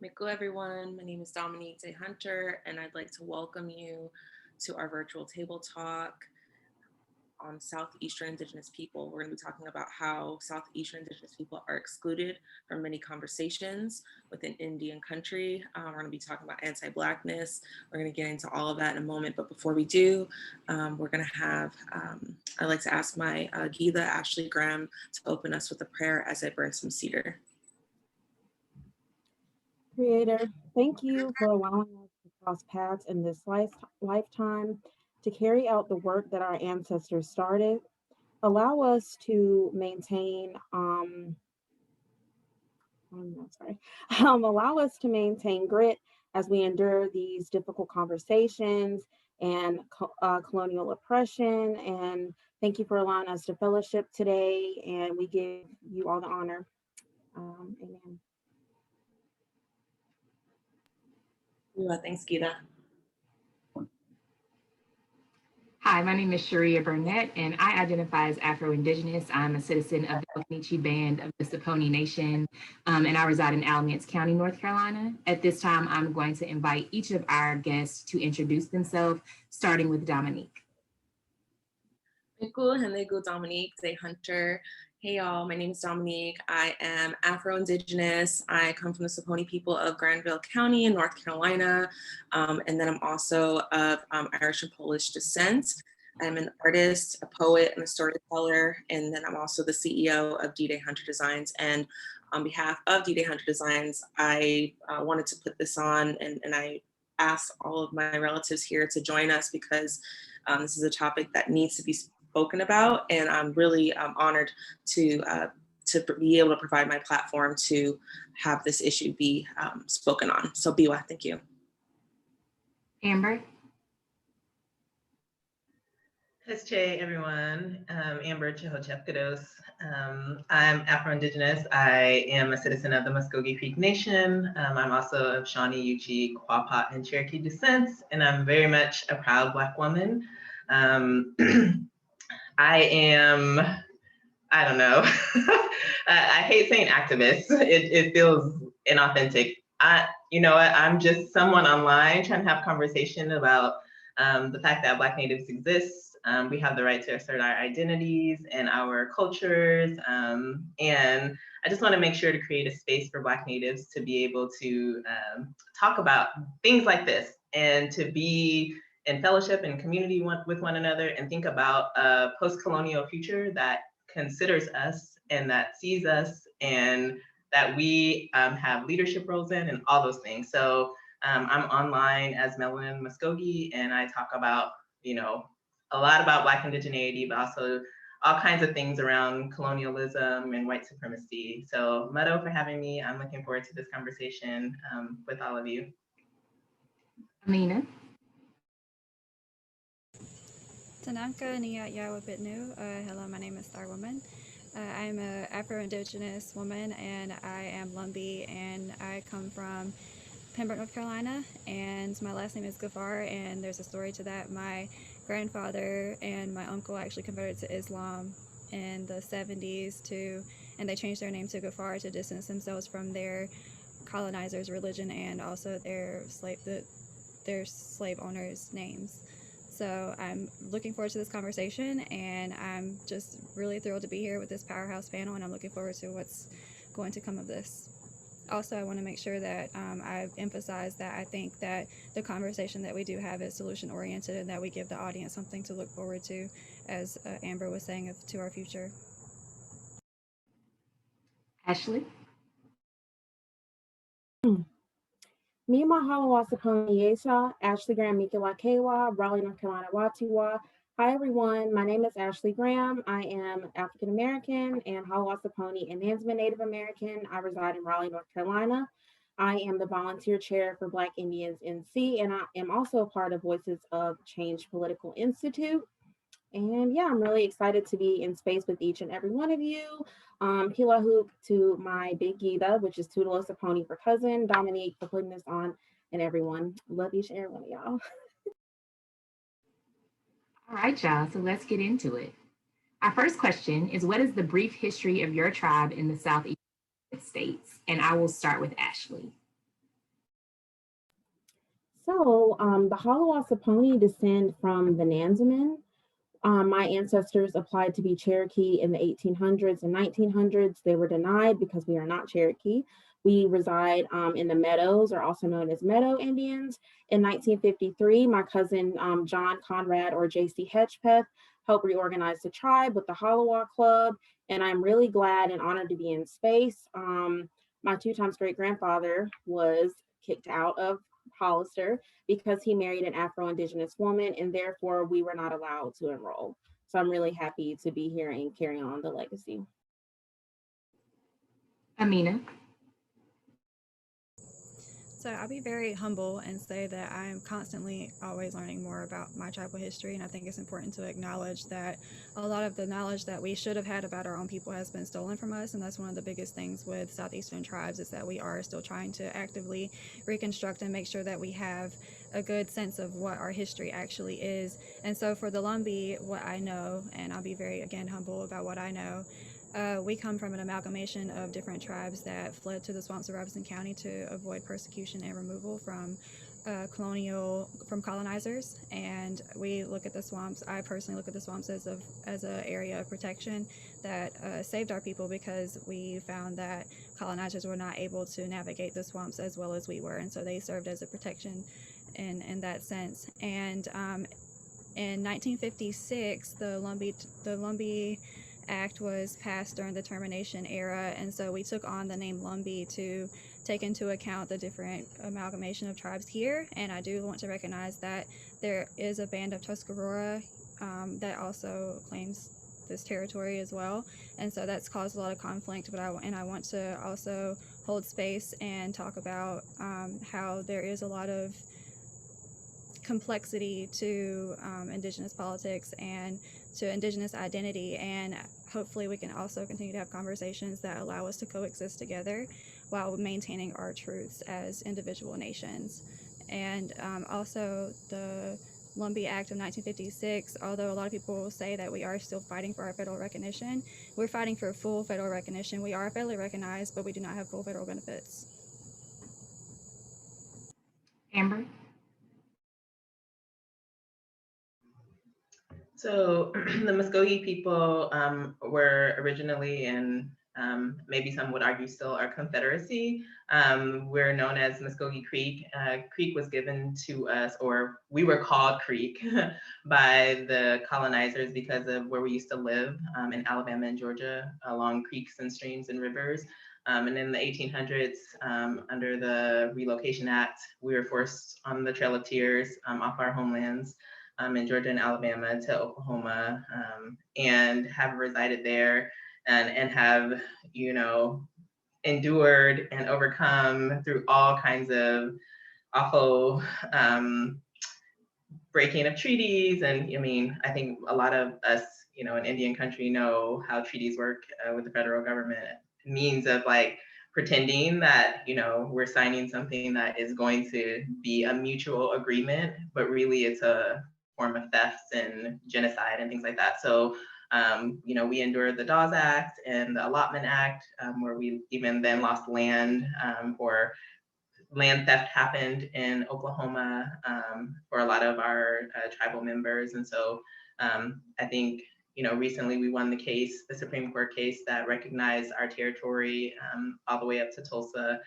Miko, everyone. My name is Dominique Daye and I'd like to welcome you to our virtual table talk on Southeastern Indigenous people. We're going to be talking about how Southeastern Indigenous people are excluded from many conversations within Indian country. We're going to be talking about anti-Blackness. We're going to get into all of that in a moment. But before we do, we're going to have, I'd like to ask my Gita, Ashley Graham, to open us with a prayer as I burn some cedar. Creator, thank you for allowing us to cross paths in this lifetime to carry out the work that our ancestors started. Allow us to maintain, allow us to maintain grit as we endure these difficult conversations and colonial oppression. And thank you for allowing us to fellowship today. And we give you all the honor. Amen. Thanks, Gita. Hi, my name is Sheréa Burnett, and I identify as Afro-Indigenous. I'm a citizen of the Occaneechi band of the Saponi Nation, and I reside in Alamance County, North Carolina. At this time, I'm going to invite each of our guests to introduce themselves, starting with Dominique. Dominique Daye. Hey y'all, my name is Dominique. I am Afro-Indigenous. I come from the Saponi people of Granville County in North Carolina. And then I'm also of Irish and Polish descent. I'm an artist, a poet, and a storyteller. And then I'm also the CEO of Daye Hunter Designs. And on behalf of Daye Hunter Designs, I wanted to put this on and I asked all of my relatives here to join us because this is a topic that needs to be spoken about, and I'm really honored to be able to provide my platform to have this issue be spoken on. So Biwa, thank you. Amber. Hey everyone, Amber Chihochefkados. I'm Afro-Indigenous. I am a citizen of the Mvskoke Creek Nation. I'm also of Shawnee, Yuchi, Quapaw, and Cherokee descents, and I'm very much a proud Black woman. I am, I don't know, I hate saying activist. It feels inauthentic. You know what, I'm just someone online trying to have conversation about the fact that Black natives exist. We have the right to assert our identities and our cultures. And I just want to make sure to create a space for Black natives to be able to talk about things like this and to be in fellowship and community with one another and think about a post-colonial future that considers us and that sees us and that we have leadership roles in and all those things. So I'm online as Melanin Mvskoke, and I talk about, you know, a lot about Black indigeneity, but also all kinds of things around colonialism and white supremacy. So Meadow for having me. I'm looking forward to this conversation with all of you. Aminah. Tanaka Niyat Yawa Bitnu. Hello, my name is Star Woman. I'm an Afro-Indigenous woman and I am Lumbee and I come from Pembroke, North Carolina, and my last name is Ghaffar, and there's a story to that. My grandfather and my uncle actually converted to Islam in the 70s and they changed their name to Ghaffar to distance themselves from their colonizers' religion and also their slave owners' names. So I'm looking forward to this conversation, and I'm just really thrilled to be here with this powerhouse panel, and I'm looking forward to what's going to come of this. Also, I want to make sure that I emphasize that I think that the conversation that we do have is solution-oriented and that we give the audience something to look forward to, as Amber was saying, to our future. Ashley. Me Haliwa Saponi Yesha, Ashley Graham Mikiwa Kewa, Raleigh, North Carolina Watiwa. Hi everyone, my name is Ashley Graham. I am African American and Haliwa Saponi and Nansemond Native American. I reside in Raleigh, North Carolina. I am the volunteer chair for Black Indians NC, and I am also a part of Voices of Change Political Institute. And yeah, I'm really excited to be in space with each and every one of you. Hila hoop to my big Gita, which is Toodle Saponi for cousin, Dominique for putting this on, and everyone. Love each and every one of y'all. All right, y'all, so let's get into it. Our first question is, what is the brief history of your tribe in the Southeast States? And I will start with Ashley. The Haliwa Saponi descend from the Nanzemen. My ancestors applied to be Cherokee in the 1800s and 1900s. They were denied because we are not Cherokee. We reside in the Meadows, or also known as Meadow Indians. In 1953, my cousin John Conrad, or J.C. Hedgepeth, helped reorganize the tribe with the Haliwa Club, and I'm really glad and honored to be in space. My 2 times great grandfather was kicked out of Hollister because he married an Afro-Indigenous woman, and therefore we were not allowed to enroll. So I'm really happy to be here and carry on the legacy. Aminah. So I'll be very humble and say that I am constantly always learning more about my tribal history, and I think it's important to acknowledge that a lot of the knowledge that we should have had about our own people has been stolen from us, and that's one of the biggest things with Southeastern tribes, is that we are still trying to actively reconstruct and make sure that we have a good sense of what our history actually is. And so for the Lumbee, what I know, and I'll be very, again, humble about what I know, we come from an amalgamation of different tribes that fled to the swamps of Robeson County to avoid persecution and removal from colonizers. And we look at the swamps, I personally look at the swamps as an area of protection that saved our people, because we found that colonizers were not able to navigate the swamps as well as we were, and so they served as a protection in that sense. And in 1956, the Lumbee Act was passed during the termination era, and so we took on the name Lumbee to take into account the different amalgamation of tribes here. And I do want to recognize that there is a band of Tuscarora that also claims this territory as well, and so that's caused a lot of conflict. But I want to also hold space and talk about how there is a lot of complexity to Indigenous politics and to Indigenous identity, and hopefully we can also continue to have conversations that allow us to coexist together while maintaining our truths as individual nations. And also the Lumbee Act of 1956, although a lot of people will say that we are still fighting for our federal recognition, we're fighting for full federal recognition. We are federally recognized, but we do not have full federal benefits. Amber. So the Mvskoke people were originally, and maybe some would argue still, our confederacy. We're known as Mvskoke Creek. Creek was given to us, or we were called Creek by the colonizers because of where we used to live in Alabama and Georgia, along creeks and streams and rivers. And in the 1800s, under the Relocation Act, we were forced on the Trail of Tears off our homelands in Georgia and Alabama to Oklahoma, and have resided there and have, endured and overcome through all kinds of awful breaking of treaties. And I think a lot of us, in Indian country know how treaties work with the federal government. Means of like pretending that, we're signing something that is going to be a mutual agreement, but really it's a form of thefts and genocide and things like that. So, we endured the Dawes Act and the Allotment Act, where we even then lost land, or land theft happened in Oklahoma for a lot of our tribal members. And so I think, recently we won the Supreme Court case that recognized our territory all the way up to Tulsa.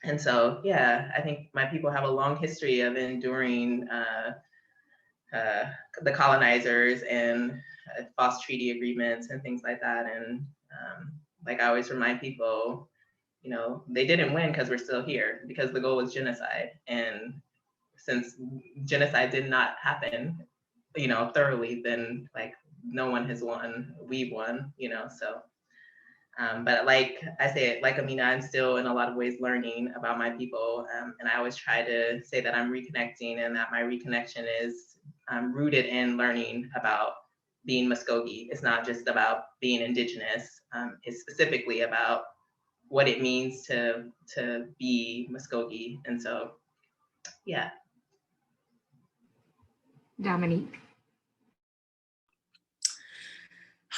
And so, yeah, I think my people have a long history of enduring the colonizers and false treaty agreements and things like that. And like I always remind people, they didn't win because we're still here, because the goal was genocide. And since genocide did not happen, thoroughly, then like no one has won, we won, so. But like I say, like Aminah, I'm still in a lot of ways learning about my people. And I always try to say that I'm reconnecting, and that my reconnection is rooted in learning about being Mvskoke. It's not just about being Indigenous. It's specifically about what it means to be Mvskoke. And so, yeah. Dominique.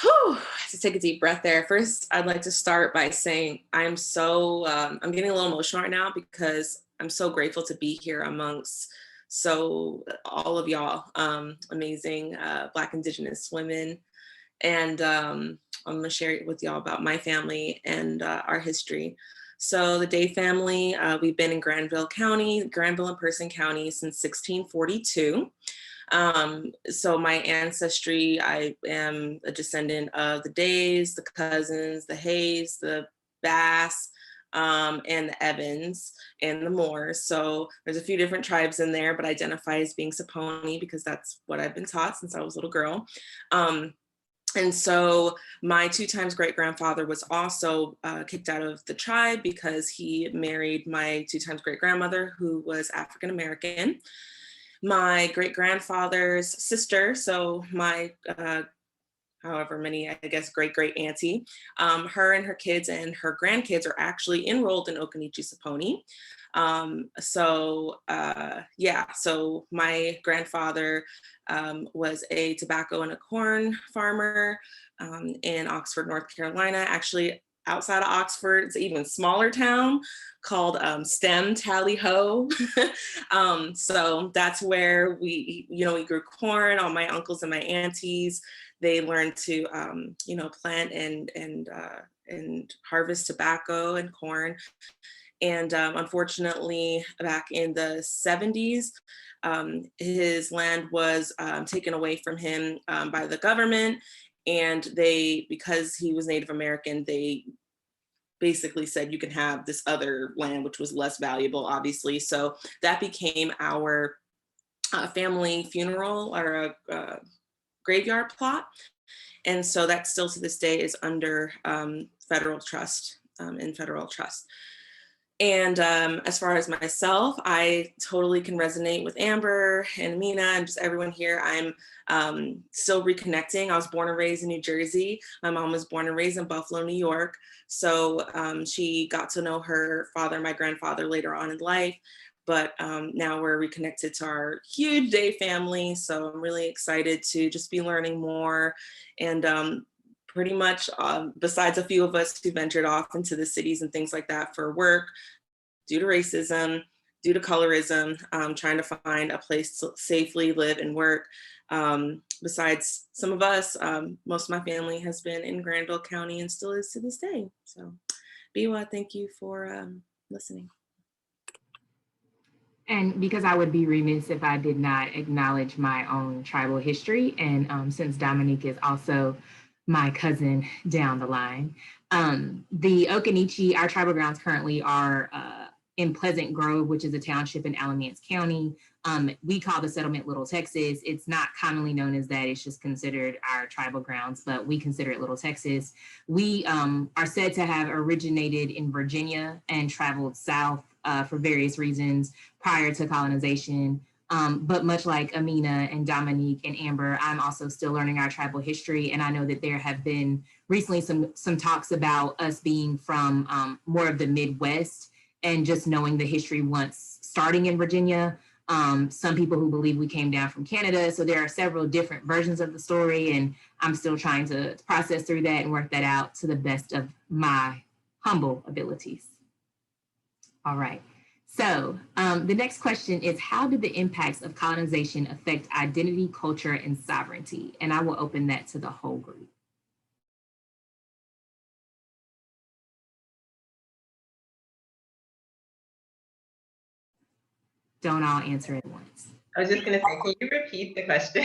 Whew, I have to take a deep breath there. First, I'd like to start by saying I'm getting a little emotional right now because I'm so grateful to be here amongst all of y'all, amazing Black Indigenous women. And I'm gonna share with y'all about my family and our history. So the Daye family, we've been in Granville and Person County since 1642. So my ancestry, I am a descendant of the Dayes, the Cousins, the Hayes, the Bass, and the Evans and the Moors. So there's a few different tribes in there, but I identify as being Saponi because that's what I've been taught since I was a little girl. And so my 2 times great grandfather was also kicked out of the tribe because he married my 2 times great grandmother, who was African American. My great grandfather's sister, so my however many, I guess, great auntie, her and her kids and her grandkids are actually enrolled in Occaneechi Saponi. So my grandfather was a tobacco and a corn farmer in Oxford, North Carolina. Actually, outside of Oxford, it's an even smaller town called Tally Ho. So that's where we grew corn. All my uncles and my aunties, they learned to plant and harvest tobacco and corn. And unfortunately, back in the 70s, his land was taken away from him by the government. And because he was Native American, they basically said, you can have this other land, which was less valuable, obviously. So that became our family funeral or a graveyard plot. And so that still to this day is under federal trust, in federal trust. And as far as myself, I totally can resonate with Amber and Aminah and just everyone here. I'm still reconnecting. I was born and raised in New Jersey. My mom was born and raised in Buffalo, New York. So she got to know her father and my grandfather later on in life. But now we're reconnected to our huge Daye family. So I'm really excited to just be learning more. And pretty much besides a few of us who ventured off into the cities and things like that for work, due to racism, due to colorism, trying to find a place to safely live and work. Besides some of us, most of my family has been in Granville County and still is to this day. So Biwa, thank you for listening. And because I would be remiss if I did not acknowledge my own tribal history, and since Dominique is also my cousin down the line, the Occaneechi, our tribal grounds currently are in Pleasant Grove, which is a township in Alamance County. We call the settlement Little Texas. It's not commonly known as that. It's just considered our tribal grounds, but we consider it Little Texas. We are said to have originated in Virginia and traveled south for various reasons prior to colonization. But much like Aminah and Dominique and Amber, I'm also still learning our tribal history. And I know that there have been recently some talks about us being from more of the Midwest and just knowing the history once starting in Virginia. Some people who believe we came down from Canada. So there are several different versions of the story, and I'm still trying to process through that and work that out to the best of my humble abilities. All right. So the next question is, how did the impacts of colonization affect identity, culture, and sovereignty? And I will open that to the whole group. Don't all answer at once. I was just going to say, can you repeat the question?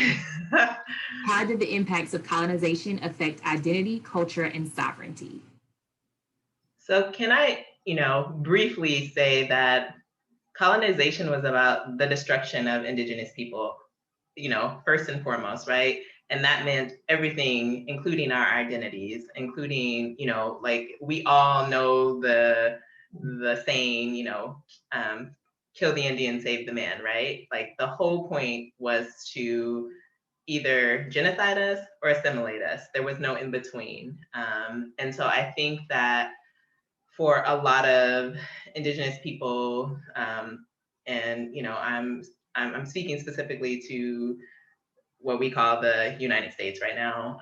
How did the impacts of colonization affect identity, culture, and sovereignty? So can I, briefly say that colonization was about the destruction of Indigenous people, first and foremost, right? And that meant everything, including our identities, including, like we all know the saying, kill the Indian, save the man, right? Like the whole point was to either genocide us or assimilate us. There was no in between. And so I think that for a lot of Indigenous people, and I'm speaking specifically to what we call the United States right now.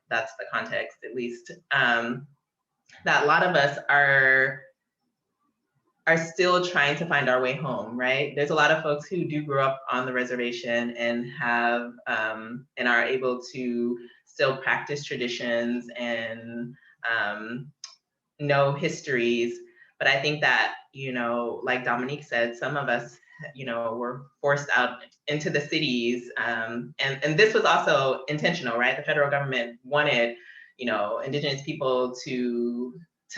That's the context, at least. That a lot of us are still trying to find our way home, right? There's a lot of folks who do grow up on the reservation and have and are able to still practice traditions and know histories. But I think that, you know, like Dominique said, some of us, you know, were forced out into the cities. And this was also intentional, right? The federal government wanted, you know, Indigenous people to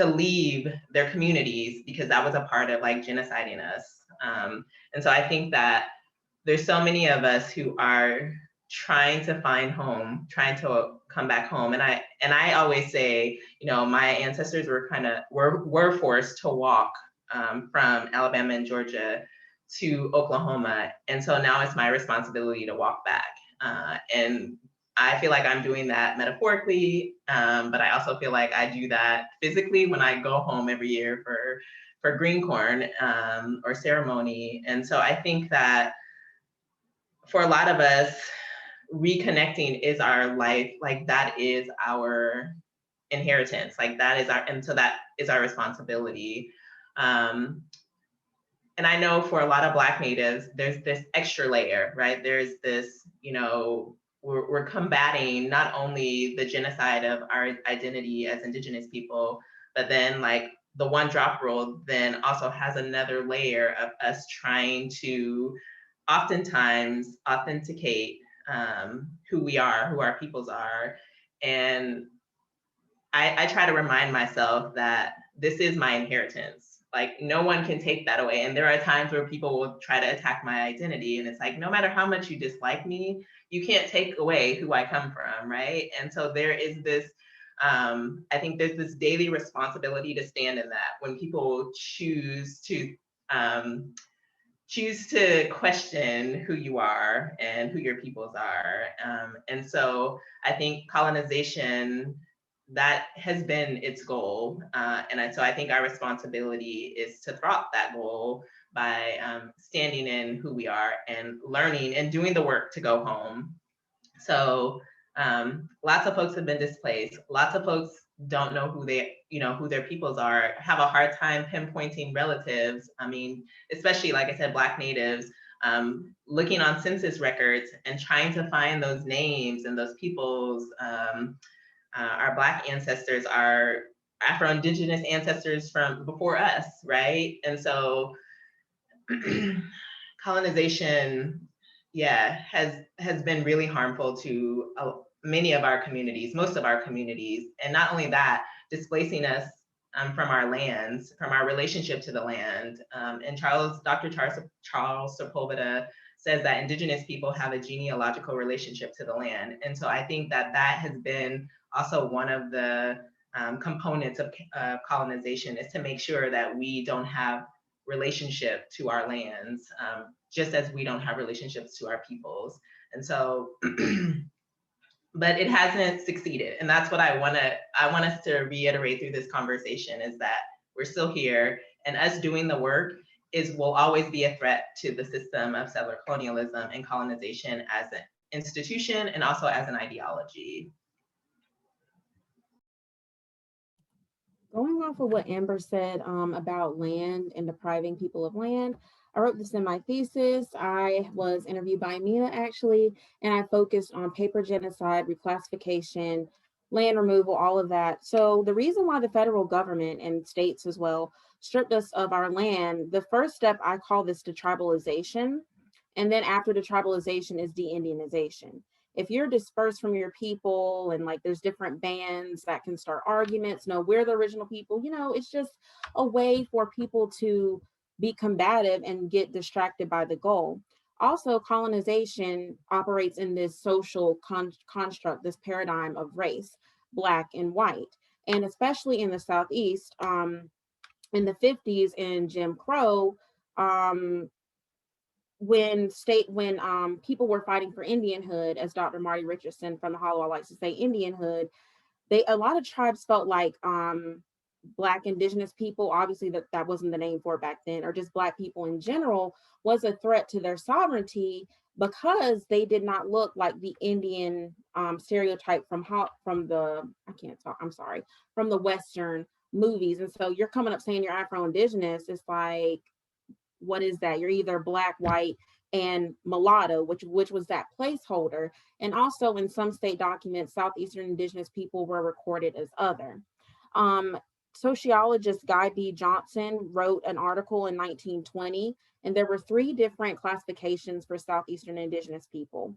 leave their communities because that was a part of like genociding us. And so I think that there's so many of us who are trying to find home, trying to come back home. And I always say, you know, my ancestors were forced to walk from Alabama and Georgia to Oklahoma. And so now it's my responsibility to walk back. And I feel like I'm doing that metaphorically, but I also feel like I do that physically when I go home every year for green corn or ceremony. And so I think that for a lot of us, reconnecting is our life, like that is our inheritance, like that is our, and so that is our responsibility. And I know for a lot of Black natives, there's this extra layer, right? There's this, you know, we're combating not only the genocide of our identity as Indigenous people, but then like the one drop rule then also has another layer of us trying to oftentimes authenticate who we are, who our peoples are. And I try to remind myself that this is my inheritance. Like no one can take that away. And there are times where people will try to attack my identity. And it's like, no matter how much you dislike me, you can't take away who I come from, right? And so there is this, I think there's this daily responsibility to stand in that when people choose to question who you are and who your peoples are. And so I think colonization, that has been its goal. So I think our responsibility is to thwart that goal by standing in who we are and learning and doing the work to go home. So lots of folks have been displaced. Lots of folks don't know who their peoples are, have a hard time pinpointing relatives. I mean, especially like I said, Black natives, looking on census records and trying to find those names and those peoples. Our Black ancestors are Afro-Indigenous ancestors from before us, right? And so colonization, yeah, has been really harmful to many of our communities, most of our communities. And not only that, displacing us from our lands, from our relationship to the land. And Dr. Charles Sepulveda says that Indigenous people have a genealogical relationship to the land. And so I think that has been also one of the components of colonization, is to make sure that we don't have relationship to our lands, just as we don't have relationships to our peoples. And so, but it hasn't succeeded. And that's what I want us to reiterate through this conversation, is that we're still here, and us doing the work will always be a threat to the system of settler colonialism and colonization as an institution and also as an ideology. Going off of what Amber said about land and depriving people of land, I wrote this in my thesis. I was interviewed by Aminah actually, and I focused on paper genocide, reclassification, land removal, all of that. So the reason why the federal government and states as well stripped us of our land, the first step, I call this detribalization. And then after detribalization is de-Indianization. If you're dispersed from your people and like there's different bands that can start arguments, no, we're the original people, you know, it's just a way for people to be combative and get distracted by the goal. Also, colonization operates in this social construct, this paradigm of race, Black and white. And especially in the Southeast, in the 50s in Jim Crow, when people were fighting for Indianhood, as Dr. Marty Richardson from the Haliwa likes to say, Indianhood, a lot of tribes felt like Black Indigenous people, obviously that wasn't the name for it back then, or just Black people in general, was a threat to their sovereignty because they did not look like the Indian stereotype from the, I can't talk, I'm sorry, from the Western movies. And so you're coming up saying you're Afro-Indigenous, it's like, what is that? You're either Black, white, and mulatto, which was that placeholder. And also in some state documents, Southeastern Indigenous people were recorded as other. Sociologist Guy B. Johnson wrote an article in 1920, and there were 3 different classifications for Southeastern Indigenous people: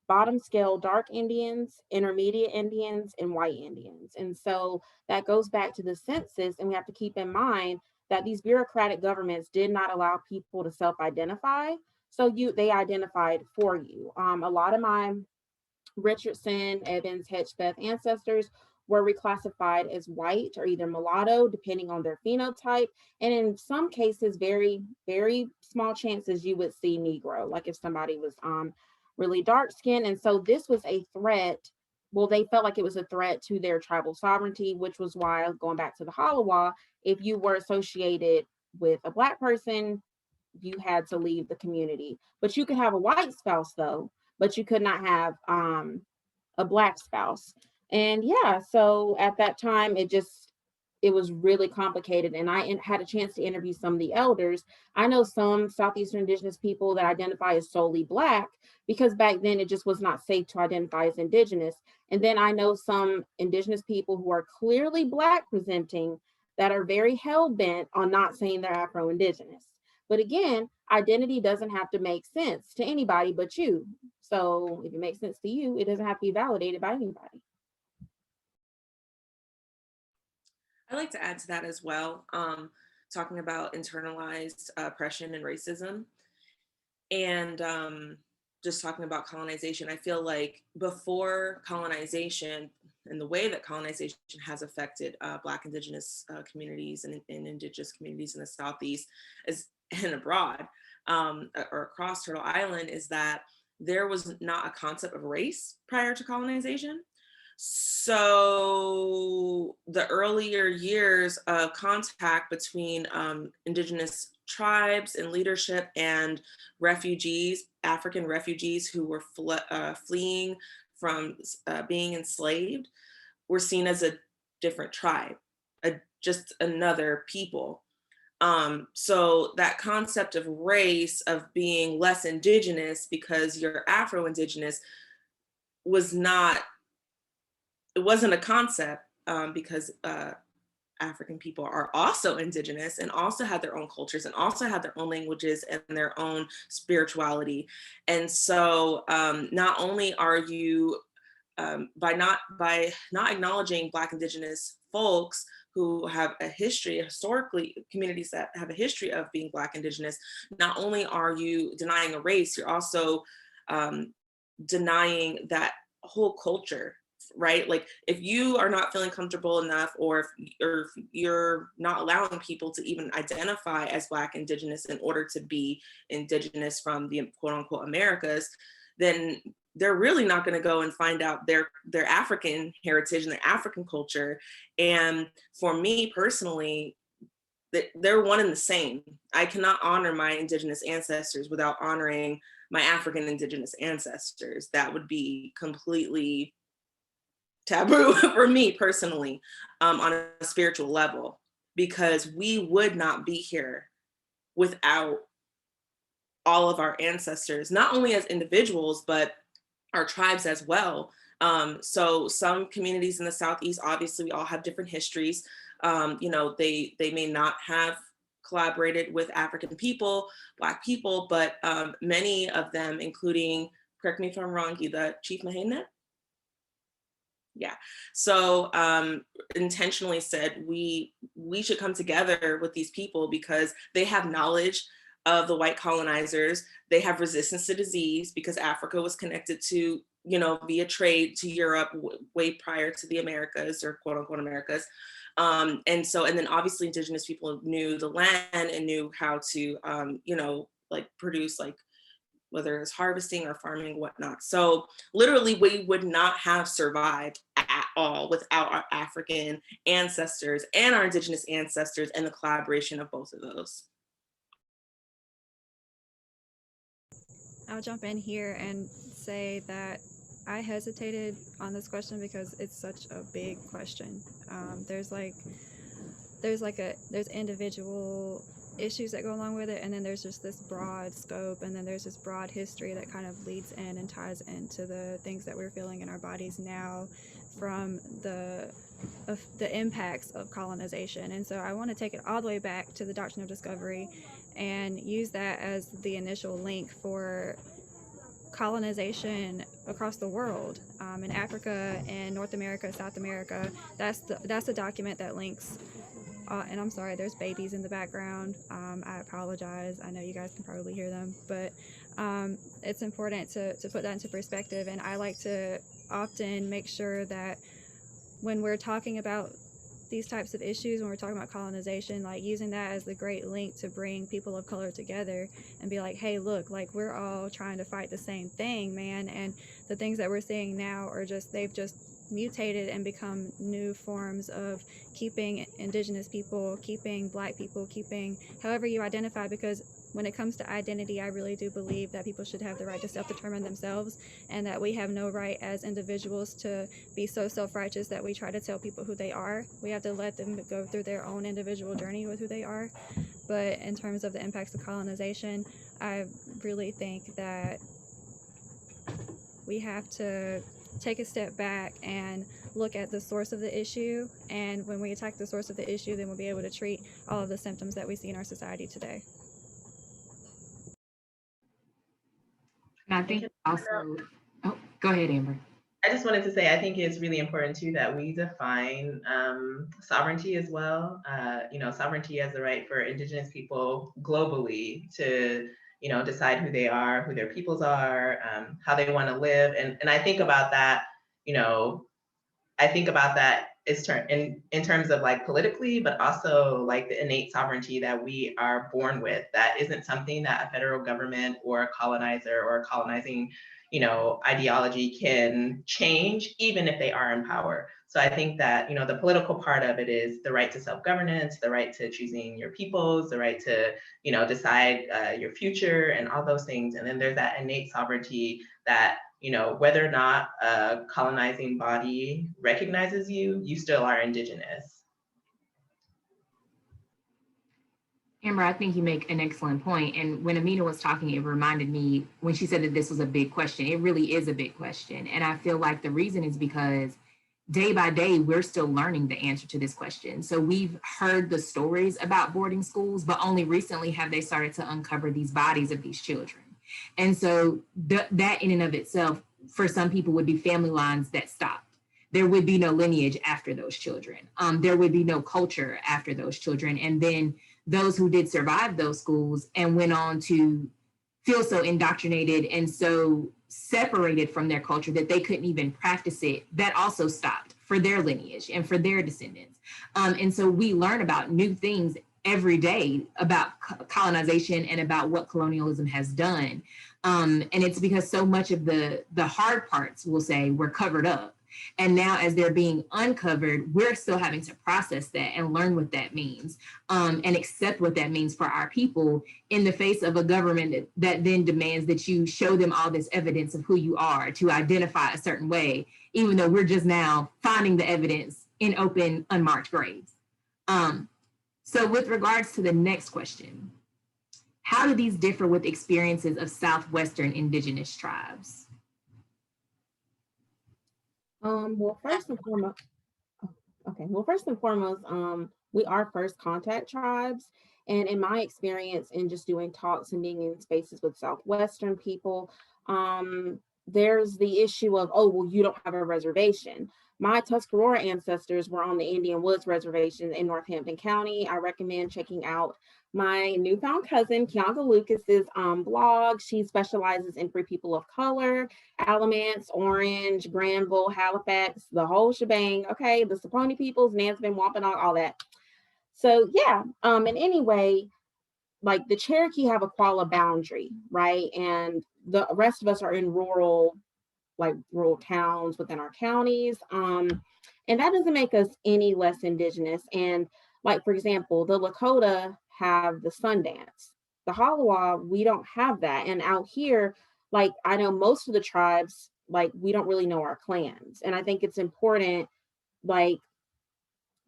bottom scale dark Indians, intermediate Indians, and white Indians. And so that goes back to the census, and we have to keep in mind that these bureaucratic governments did not allow people to self-identify. So they identified for you. A lot of my Richardson, Evans, Hedgepeth ancestors were reclassified as white or either mulatto, depending on their phenotype. And in some cases, very, very small chances you would see Negro, like if somebody was really dark skinned. And so this was a threat. Well, they felt like it was a threat to their tribal sovereignty, which was why, going back to the Haliwa, if you were associated with a Black person, you had to leave the community. But you could have a white spouse though, but you could not have a Black spouse. And yeah, so at that time, it was really complicated. And I had a chance to interview some of the elders. I know some Southeastern Indigenous people that identify as solely Black because back then it just was not safe to identify as Indigenous. And then I know some Indigenous people who are clearly Black presenting that are very hell-bent on not saying they're Afro-Indigenous. But again, identity doesn't have to make sense to anybody but you. So if it makes sense to you, it doesn't have to be validated by anybody. I'd like to add to that as well, talking about internalized oppression and racism, and just talking about colonization. I feel like before colonization and the way that colonization has affected Black Indigenous communities and Indigenous communities in the Southeast and abroad or across Turtle Island is that there was not a concept of race prior to colonization. So the earlier years of contact between Indigenous tribes and leadership and refugees, African refugees who were fleeing from being enslaved, were seen as a different tribe, just another people. So that concept of race, of being less Indigenous because you're Afro-Indigenous, it wasn't a concept because African people are also Indigenous and also have their own cultures and also have their own languages and their own spirituality. And so not only are you, by not acknowledging Black Indigenous folks who have a history, historically, communities that have a history of being Black Indigenous, not only are you denying a race, you're also denying that whole culture, right? Like if you are not feeling comfortable enough, or if you're not allowing people to even identify as Black Indigenous in order to be Indigenous from the quote unquote Americas, then they're really not going to go and find out their African heritage and their African culture. And for me personally, they're one and the same. I cannot honor my Indigenous ancestors without honoring my African Indigenous ancestors. That would be completely taboo for me personally, on a spiritual level, because we would not be here without all of our ancestors, not only as individuals, but our tribes as well. So some communities in the Southeast, obviously we all have different histories. They may not have collaborated with African people, Black people, but many of them, including, correct me if I'm wrong, the Chief Mahaynet? Yeah, so intentionally said we should come together with these people because they have knowledge of the white colonizers. They have resistance to disease because Africa was connected to, via trade to Europe way prior to the Americas, or quote unquote Americas. And then obviously Indigenous people knew the land and knew how to, produce, like, whether it's harvesting or farming, whatnot. So literally we would not have survived all without our African ancestors and our Indigenous ancestors and the collaboration of both of those. I'll jump in here and say that I hesitated on this question because it's such a big question. There's individual issues that go along with it, and then there's just this broad scope, and then there's this broad history that kind of leads in and ties into the things that we're feeling in our bodies now from the impacts of colonization. And so I want to take it all the way back to the doctrine of discovery and use that as the initial link for colonization across the world, in Africa and North America, South America. That's the document that links. And I'm sorry, there's babies in the background. I apologize. I know you guys can probably hear them, but it's important to put that into perspective. And I like to often make sure that when we're talking about these types of issues, when we're talking about colonization, like using that as the great link to bring people of color together and be like, hey, look, like we're all trying to fight the same thing, man. And the things that we're seeing now are they've just mutated and become new forms of keeping Indigenous people, keeping Black people, keeping however you identify, because when it comes to identity, I really do believe that people should have the right to self-determine themselves, and that we have no right as individuals to be so self-righteous that we try to tell people who they are. We have to let them go through their own individual journey with who they are. But in terms of the impacts of colonization, I really think that we have to take a step back and look at the source of the issue. And when we attack the source of the issue, then we'll be able to treat all of the symptoms that we see in our society today. And I think also, oh, go ahead, Amber. I just wanted to say, I think it's really important too that we define sovereignty as well. Sovereignty as the right for Indigenous people globally to, decide who they are, who their peoples are, how they want to live. And I think about that, in terms of like politically, but also like the innate sovereignty that we are born with. That isn't something that a federal government or a colonizer or a colonizing, ideology can change, even if they are in power. So I think that, the political part of it is the right to self-governance, the right to choosing your peoples, the right to, decide your future and all those things. And then there's that innate sovereignty that, whether or not a colonizing body recognizes you, you still are Indigenous. Amber, I think you make an excellent point. And when Aminah was talking, it reminded me when she said that this was a big question. It really is a big question. And I feel like the reason is because day by day, we're still learning the answer to this question. So we've heard the stories about boarding schools, but only recently have they started to uncover these bodies of these children. And so that in and of itself, for some people, would be family lines that stopped. There would be no lineage after those children. There would be no culture after those children. And then those who did survive those schools and went on to feel so indoctrinated and so separated from their culture that they couldn't even practice it, that also stopped for their lineage and for their descendants. And so we learn about new things every day about colonization and about what colonialism has done. And it's because so much of the hard parts, we'll say, were covered up. And now as they're being uncovered, we're still having to process that and learn what that means, and accept what that means for our people in the face of a government that then demands that you show them all this evidence of who you are to identify a certain way, even though we're just now finding the evidence in open, unmarked graves. So with regards to the next question, how do these differ with experiences of Southwestern Indigenous tribes? Well, first and foremost, we are first contact tribes. And in my experience in just doing talks and being in spaces with Southwestern people, there's the issue of, oh, well, you don't have a reservation. My Tuscarora ancestors were on the Indian Woods Reservation in Northampton County. I recommend checking out my newfound cousin, Kianga Lucas's blog. She specializes in free people of color, Alamance, Orange, Granville, Halifax, the whole shebang, okay? The Saponi peoples, Nansman, Wampanoag, all that. So yeah, and anyway, like the Cherokee have a Qualla boundary, right? And the rest of us are in rural like rural towns within our counties. And that doesn't make us any less Indigenous. And like, for example, the Lakota have the Sundance. The Haliwa, we don't have that. And out here, like, I know most of the tribes, like, we don't really know our clans. And I think it's important, like,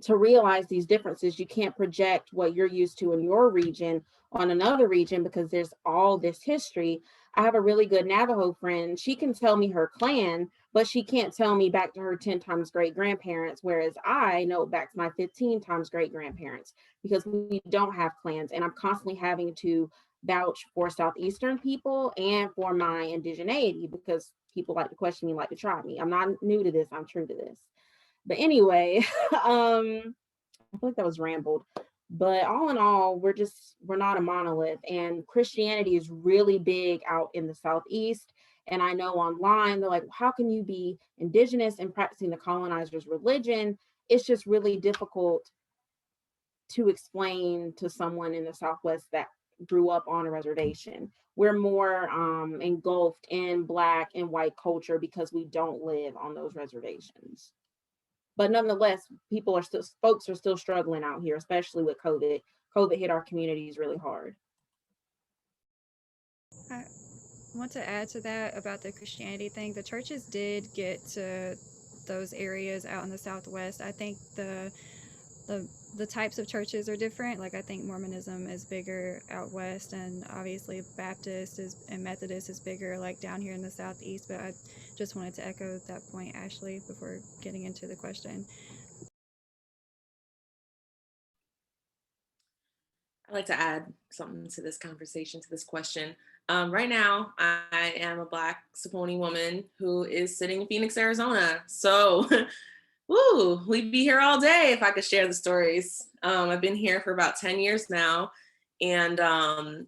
to realize these differences. You can't project what you're used to in your region on another region because there's all this history. I have a really good Navajo friend. She can tell me her clan, but she can't tell me back to her 10 times great grandparents, whereas I know back to my 15 times great grandparents because we don't have clans. And I'm constantly having to vouch for Southeastern people and for my indigeneity because people like to question me, like to try me. I'm not new to this, I'm true to this. But anyway, I feel like that was rambled. But all in all, we're not a monolith. And Christianity is really big out in the Southeast. And I know online, they're like, how can you be Indigenous and practicing the colonizer's religion? It's just really difficult to explain to someone in the Southwest that grew up on a reservation. We're more engulfed in Black and white culture because we don't live on those reservations. But nonetheless, folks are still struggling out here, especially with COVID. COVID hit our communities really hard. I want to add to that about the Christianity thing. The churches did get to those areas out in the Southwest. I think the types of churches are different. Like, I think Mormonism is bigger out west, and obviously Baptist and Methodist is bigger like down here in the Southeast. But I just wanted to echo that point, Ashley, before getting into the question. I'd like to add something to this conversation, to this question. Right now, I am a Black Saponi woman who is sitting in Phoenix, Arizona. So, woo, we'd be here all day if I could share the stories. I've been here for about 10 years now and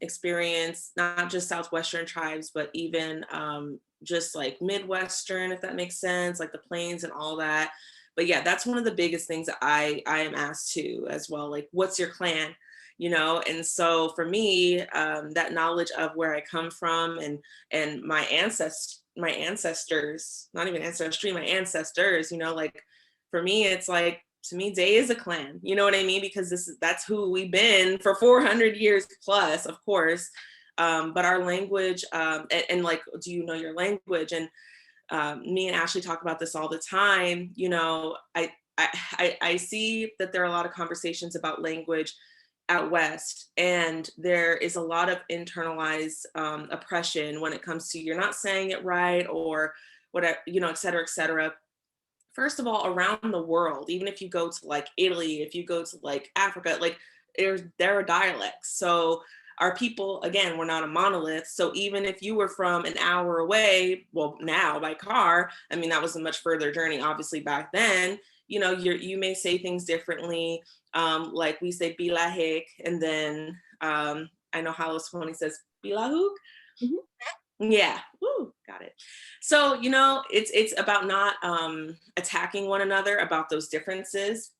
experienced not just Southwestern tribes, but even just like Midwestern, if that makes sense, like the plains and all that. But yeah, that's one of the biggest things that I am asked to as well. Like, what's your clan? You know, and so for me, that knowledge of where I come from and my ancestors, not even ancestry, my ancestors, you know, like for me, it's like, to me, Daye is a clan, you know what I mean? Because that's who we've been for 400 years plus, of course. But our language, and like, do you know your language? And me and Ashley talk about this all the time. You know, I see that there are a lot of conversations about language out west, and there is a lot of internalized oppression when it comes to you're not saying it right or whatever, you know, et cetera, et cetera. First of all, around the world, even if you go to like Italy, if you go to like Africa, like there are dialects. So our people, again, we're not a monolith. So even if you were from an hour away, well, now by car, I mean, that was a much further journey, obviously back then, you know, you may say things differently. Like we say bilahik, and then I know how Saponi says bilahuk. Mm-hmm. Yeah, woo, got it. So, you know, it's about not attacking one another about those differences.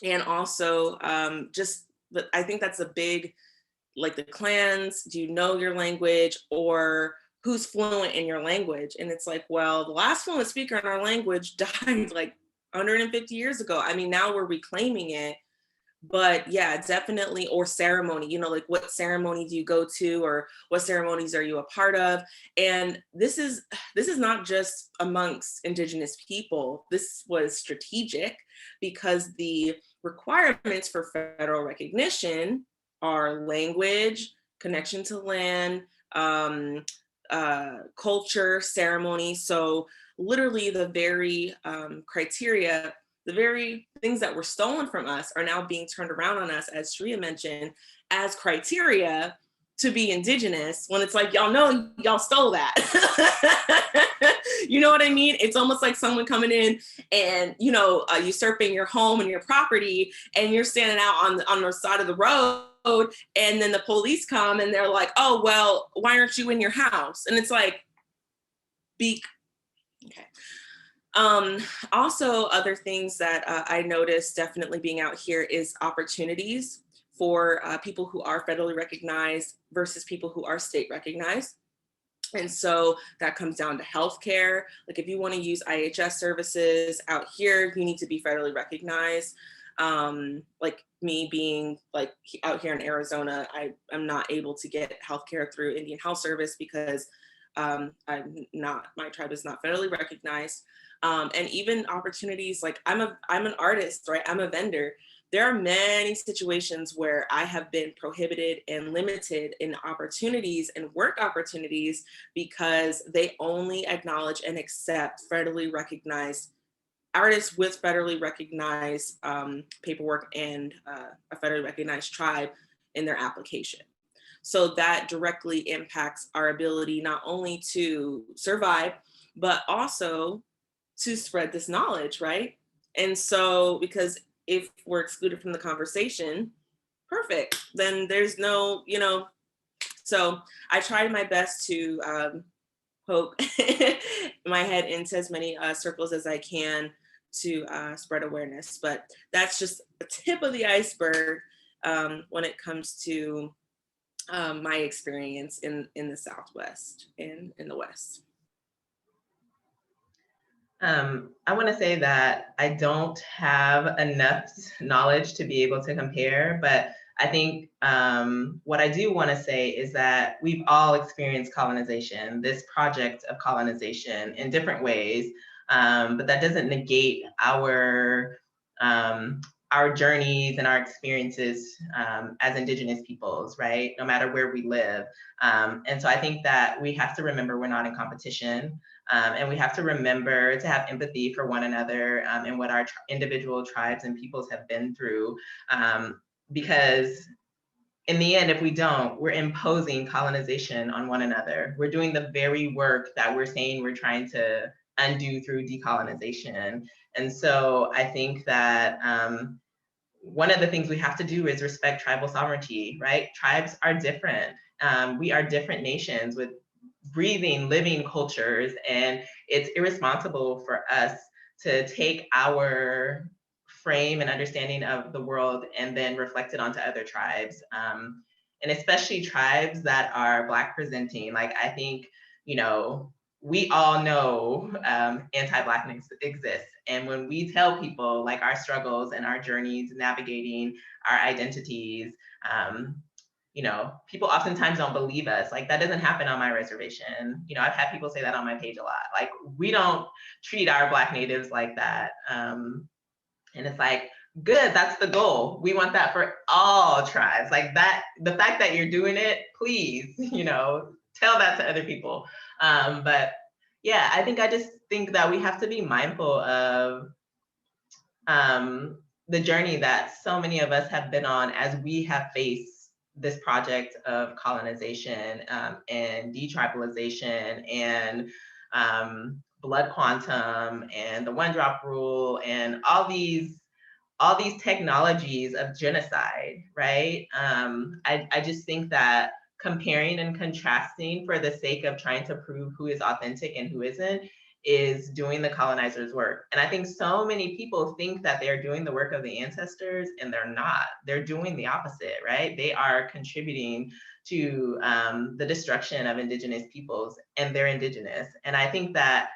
And also I think that's a big, like the clans, do you know your language, or who's fluent in your language? And it's like, well, the last fluent speaker in our language died like 150 years ago. I mean, now we're reclaiming it. But yeah, definitely, or ceremony, you know, like what ceremony do you go to, or what ceremonies are you a part of? And this is not just amongst Indigenous people. This was strategic because the requirements for federal recognition are language, connection to land, culture, ceremony. So literally the very criteria, the very things that were stolen from us are now being turned around on us, as Sheréa mentioned, as criteria to be Indigenous, when it's like, y'all know y'all stole that. You know what I mean? It's almost like someone coming in and, you know, usurping your home and your property, and you're standing out on the side of the road, and then the police come and they're like, oh, well, why aren't you in your house? And it's like, okay. Also, other things that I noticed definitely being out here is opportunities for people who are federally recognized versus people who are state recognized. And so that comes down to healthcare. Like if you want to use IHS services out here, you need to be federally recognized. Like me being like out here in Arizona, I'm not able to get healthcare through Indian Health Service because my tribe is not federally recognized. And even opportunities like I'm an artist, right? I'm a vendor. There are many situations where I have been prohibited and limited in opportunities and work opportunities because they only acknowledge and accept federally recognized artists with federally recognized paperwork and a federally recognized tribe in their application. So that directly impacts our ability not only to survive, but also to spread this knowledge, right? And so, because if we're excluded from the conversation, perfect, then there's no, so I tried my best to poke my head into as many circles as I can to spread awareness. But that's just the tip of the iceberg when it comes to my experience in the Southwest and in the West. I want to say that I don't have enough knowledge to be able to compare, but I think what I do want to say is that we've all experienced colonization, this project of colonization in different ways, but that doesn't negate our journeys and our experiences as Indigenous peoples, right? No matter where we live. And so I think that we have to remember we're not in competition. And we have to remember to have empathy for one another and what our individual tribes and peoples have been through. Because in the end, if we don't, we're imposing colonization on one another. We're doing the very work that we're saying we're trying to undo through decolonization. And so I think that one of the things we have to do is respect tribal sovereignty, right? Tribes are different. We are different nations with breathing, living cultures, and it's irresponsible for us to take our frame and understanding of the world and then reflect it onto other tribes, and especially tribes that are Black presenting. Like I think, we all know anti-Blackness exists, and when we tell people like our struggles and our journeys navigating our identities, people oftentimes don't believe us. Like that doesn't happen on my reservation. I've had people say that on my page a lot. Like we don't treat our Black natives like that. And it's like, good, that's the goal. We want that for all tribes. Like that, the fact that you're doing it, please, tell that to other people. But yeah, I just think that we have to be mindful of the journey that so many of us have been on as we have faced this project of colonization and detribalization and blood quantum and the one drop rule and all these technologies of genocide, right? I just think that comparing and contrasting for the sake of trying to prove who is authentic and who isn't is doing the colonizers' work. And I think so many people think that they're doing the work of the ancestors, and they're not. They're doing the opposite, right? They are contributing to the destruction of Indigenous peoples, and they're Indigenous. And I think that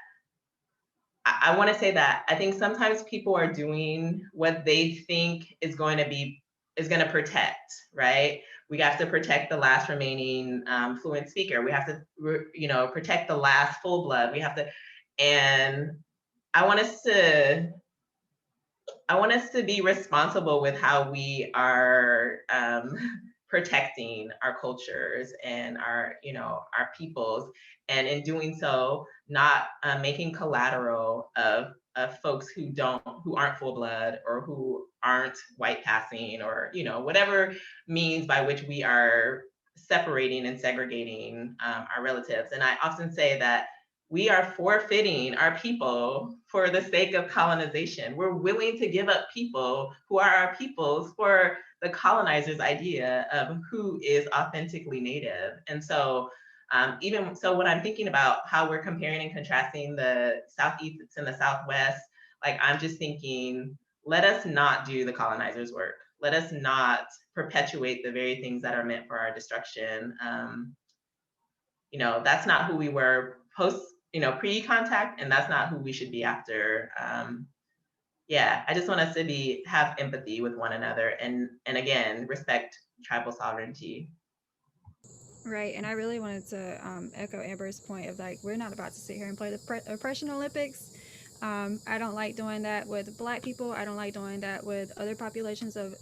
I want to say that I think sometimes people are doing what they think is going to protect, right? We have to protect the last remaining fluent speaker. We have to, protect the last full blood. We have to, and I want us to be responsible with how we are protecting our cultures and our peoples, and in doing so, not making collateral of folks who aren't full blood or who aren't white passing or whatever means by which we are separating and segregating our relatives. And I often say that we are forfeiting our people for the sake of colonization. We're willing to give up people who are our peoples for the colonizers' idea of who is authentically Native. And so even so, when I'm thinking about how we're comparing and contrasting the Southeast and the Southwest, like I'm just thinking, let us not do the colonizers' work. Let us not perpetuate the very things that are meant for our destruction. that's not who we were pre-contact, and that's not who we should be after. I just want us to have empathy with one another, and again, respect tribal sovereignty. Right, and I really wanted to echo Amber's point of like, we're not about to sit here and play the oppression Olympics. I don't like doing that with Black people. I don't like doing that with other populations of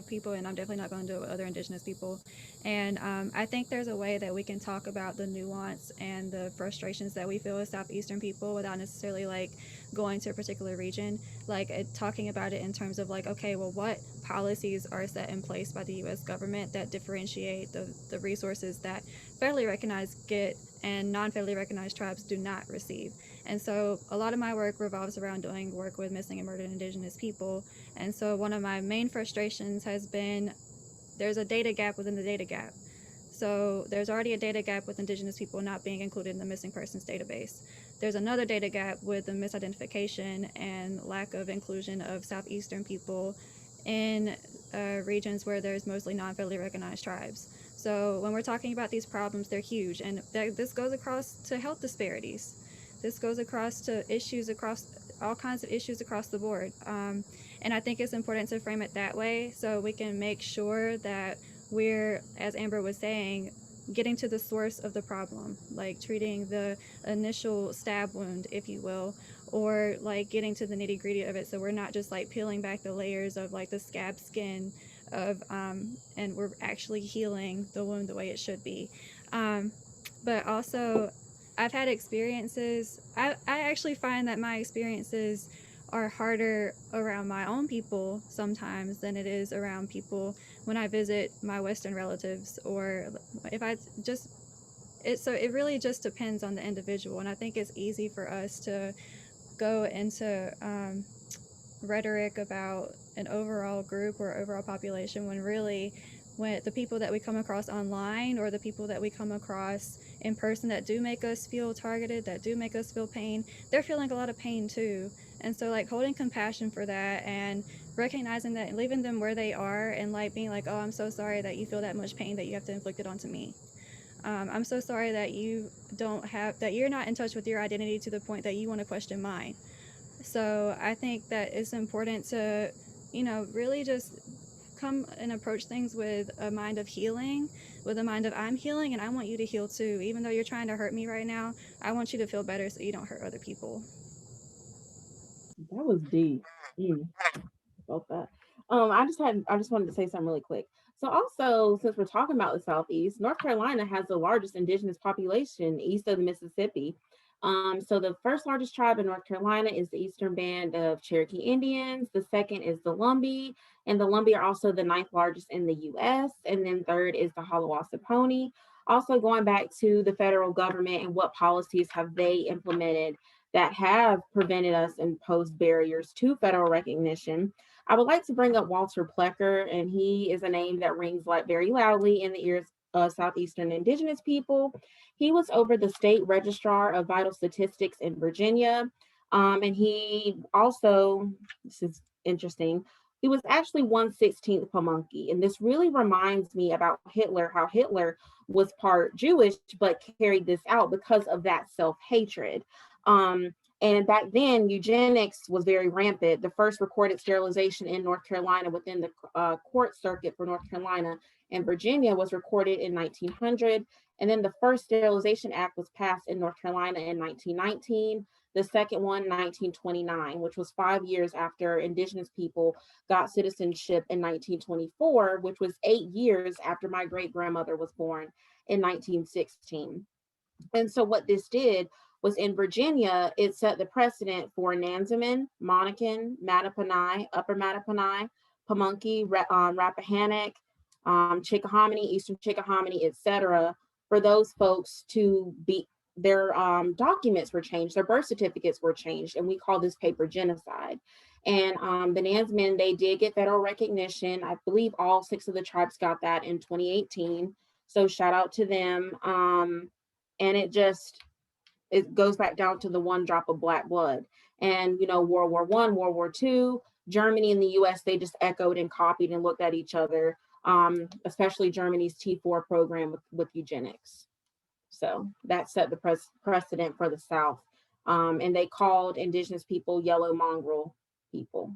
people, and I'm definitely not going to do it with other Indigenous people. And I think there's a way that we can talk about the nuance and the frustrations that we feel as Southeastern people without necessarily like going to a particular region, like talking about it in terms of like, okay, well, what policies are set in place by the U.S. government that differentiate the resources that federally recognized get and non-federally recognized tribes do not receive. And so a lot of my work revolves around doing work with missing and murdered Indigenous people. And so one of my main frustrations has been there's a data gap within the data gap. So there's already a data gap with Indigenous people not being included in the missing persons database. There's another data gap with the misidentification and lack of inclusion of Southeastern people in regions where there's mostly non-federally recognized tribes. So when we're talking about these problems, they're huge. And this goes across to health disparities. This goes across to issues across all kinds of issues across the board. And I think it's important to frame it that way so we can make sure that we're, as Amber was saying, getting to the source of the problem, like treating the initial stab wound, if you will, or like getting to the nitty gritty of it. So we're not just like peeling back the layers of like the scab skin of, and we're actually healing the wound the way it should be. But also, I've had experiences, I actually find that my experiences are harder around my own people sometimes than it is around people when I visit my Western relatives, or if I just, so it really just depends on the individual. And I think it's easy for us to go into rhetoric about an overall group or overall population when really when the people that we come across online or the people that we come across in person that do make us feel targeted, that do make us feel pain, they're feeling a lot of pain too. And so like holding compassion for that and recognizing that and leaving them where they are and like being like, oh, I'm so sorry that you feel that much pain that you have to inflict it onto me. I'm so sorry that you that you're not in touch with your identity to the point that you want to question mine. So I think that it's important to, really just come and approach things with a mind of healing, with a mind of I'm healing and I want you to heal too. Even though you're trying to hurt me right now, I want you to feel better so you don't hurt other people. That was deep. About that. I just wanted to say something really quick. So also, since we're talking about the Southeast, North Carolina has the largest indigenous population east of the Mississippi. So the first largest tribe in North Carolina is the Eastern Band of Cherokee Indians. The second is the Lumbee, and the Lumbee are also the ninth largest in the U.S. And then third is the Haliwa Saponi. Also going back to the federal government and what policies have they implemented that have prevented us and posed barriers to federal recognition. I would like to bring up Walter Plecker, and he is a name that rings like very loudly in the ears of Southeastern Indigenous people. He was over the state registrar of vital statistics in Virginia. And he also, this is interesting, he was actually 1/16 Pamunkey. And this really reminds me about Hitler, how Hitler was part Jewish, but carried this out because of that self-hatred. And back then, eugenics was very rampant. The first recorded sterilization in North Carolina within the court circuit for North Carolina and Virginia was recorded in 1900. And then the first Sterilization Act was passed in North Carolina in 1919. The second one, 1929, which was 5 years after Indigenous people got citizenship in 1924, which was 8 years after my great-grandmother was born in 1916. And so what this did was in Virginia, it set the precedent for Nansemond, Monacan, Mattaponi, Upper Mattaponi, Pamunkey, Rappahannock, Chickahominy, Eastern Chickahominy, etc. For those folks to be, their documents were changed, their birth certificates were changed, and we call this paper genocide. And the Nansemond, they did get federal recognition. I believe all 6 of the tribes got that in 2018. So shout out to them. And it goes back down to the one drop of Black blood. And, World War I, World War II, Germany and the US, they just echoed and copied and looked at each other, especially Germany's T4 program with eugenics. So that set the precedent for the South. And they called indigenous people yellow mongrel people.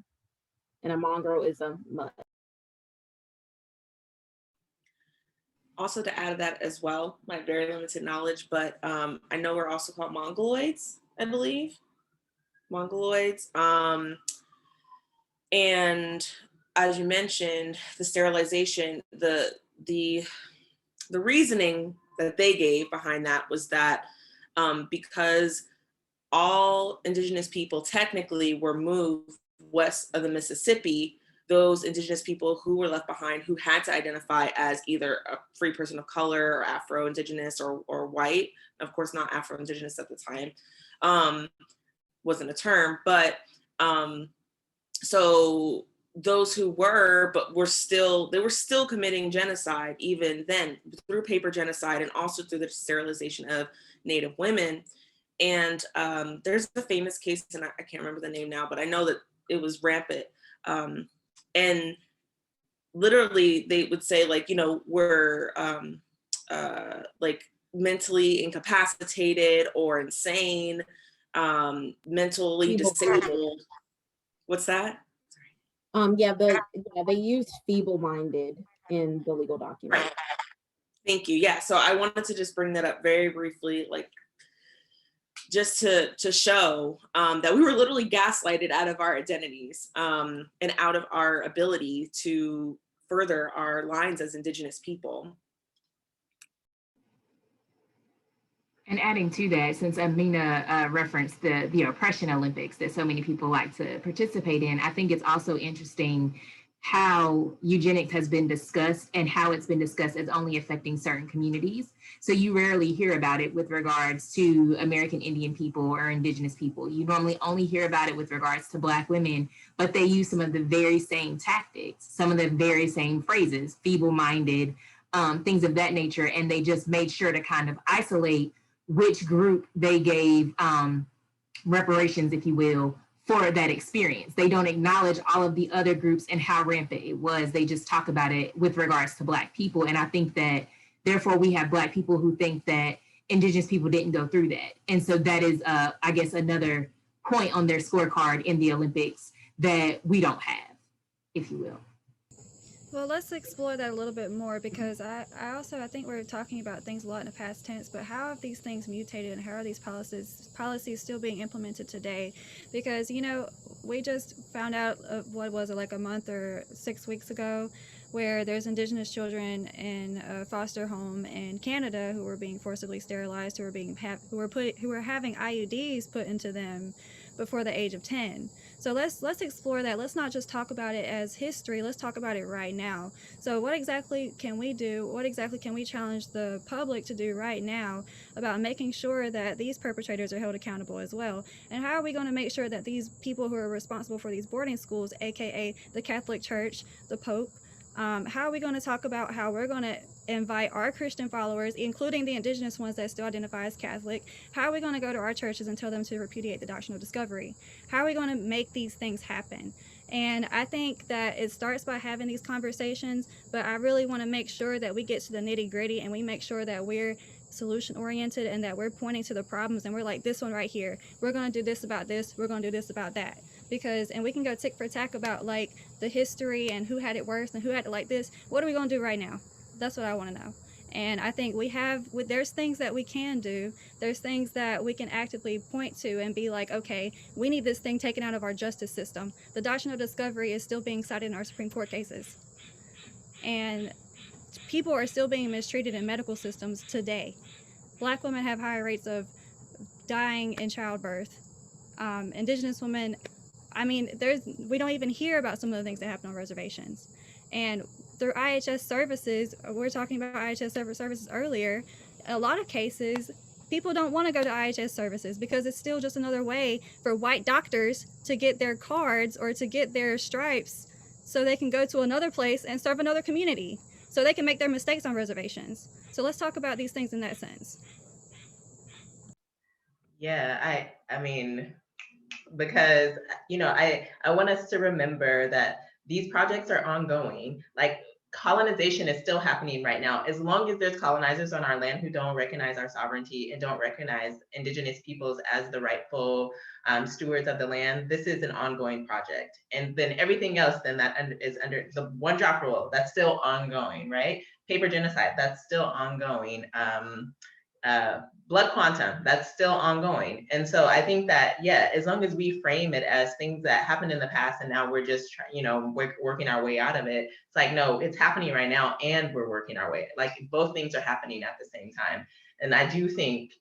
And a mongrel is a mud. Also to add to that as well, my very limited knowledge, but I know we're also called mongoloids, I believe. Mongoloids. And as you mentioned, the sterilization, the reasoning that they gave behind that was that because all indigenous people technically were moved west of the Mississippi, those indigenous people who were left behind, who had to identify as either a free person of color or Afro-Indigenous or white, of course not Afro-Indigenous at the time, wasn't a term, but so those who were, but they were still committing genocide even then through paper genocide and also through the sterilization of Native women. And there's a famous case, and I can't remember the name now, but I know that it was rampant. And literally they would say like, you know, we're like mentally incapacitated or insane, mentally disabled. What's that? They used feeble-minded in the legal document. Right. Thank you. Yeah, so I wanted to just bring that up very briefly, like just to show that we were literally gaslighted out of our identities and out of our ability to further our lines as Indigenous people. And adding to that, since Aminah referenced the oppression Olympics that so many people like to participate in, I think it's also interesting how eugenics has been discussed and how it's been discussed as only affecting certain communities. So you rarely hear about it with regards to American Indian people or Indigenous people. You normally only hear about it with regards to Black women, but they use some of the very same tactics, some of the very same phrases, feeble-minded, things of that nature. And they just made sure to kind of isolate which group they gave reparations, if you will, for that experience. They don't acknowledge all of the other groups and how rampant it was. They just talk about it with regards to Black people. And I think that therefore we have Black people who think that Indigenous people didn't go through that. And so that is, I guess, another point on their scorecard in the Olympics that we don't have, if you will. Well, let's explore that a little bit more, because I think we're talking about things a lot in the past tense, but how have these things mutated and how are these policies still being implemented today? Because, you know, we just found out what was it, like a month or 6 weeks ago, where there's Indigenous children in a foster home in Canada who were being forcibly sterilized, who were having IUDs put into them before the age of 10. So let's explore that. Let's not just talk about it as history. Let's talk about it right now. So what exactly can we do? What exactly can we challenge the public to do right now about making sure that these perpetrators are held accountable as well? And how are we going to make sure that these people who are responsible for these boarding schools, aka the Catholic Church, the Pope, how are we going to talk about how we're going to invite our Christian followers, including the Indigenous ones that still identify as Catholic? How are we going to go to our churches and tell them to repudiate the doctrine of discovery? How are we going to make these things happen? And I think that it starts by having these conversations, but I really want to make sure that we get to the nitty-gritty and we make sure that we're solution oriented and that we're pointing to the problems and we're like, this one right here, we're going to do this about this, we're going to do this about that. And we can go tick for tack about like the history and who had it worse and who had it like this. What are we going to do right now? That's what I want to know. And I think there's things that we can do. There's things that we can actively point to and be like, okay, we need this thing taken out of our justice system. The doctrine of discovery is still being cited in our Supreme Court cases. And people are still being mistreated in medical systems today. Black women have higher rates of dying in childbirth. Indigenous women, I mean, we don't even hear about some of the things that happen on reservations. And through IHS services, we were talking about IHS services earlier, a lot of cases, people don't want to go to IHS services because it's still just another way for white doctors to get their cards or to get their stripes so they can go to another place and serve another community, so they can make their mistakes on reservations. So let's talk about these things in that sense. Yeah, I mean, because, you know, I want us to remember that these projects are ongoing. Like, colonization is still happening right now. As long as there's colonizers on our land who don't recognize our sovereignty and don't recognize Indigenous peoples as the rightful stewards of the land, this is an ongoing project. And then everything else then that is under the one drop rule, that's still ongoing, right? Paper genocide, that's still ongoing. Blood quantum, that's still ongoing. And so I think that, yeah, as long as we frame it as things that happened in the past and now we're just, we're working our way out of it, it's like, no, it's happening right now and we're working our way. Like both things are happening at the same time. And I do think,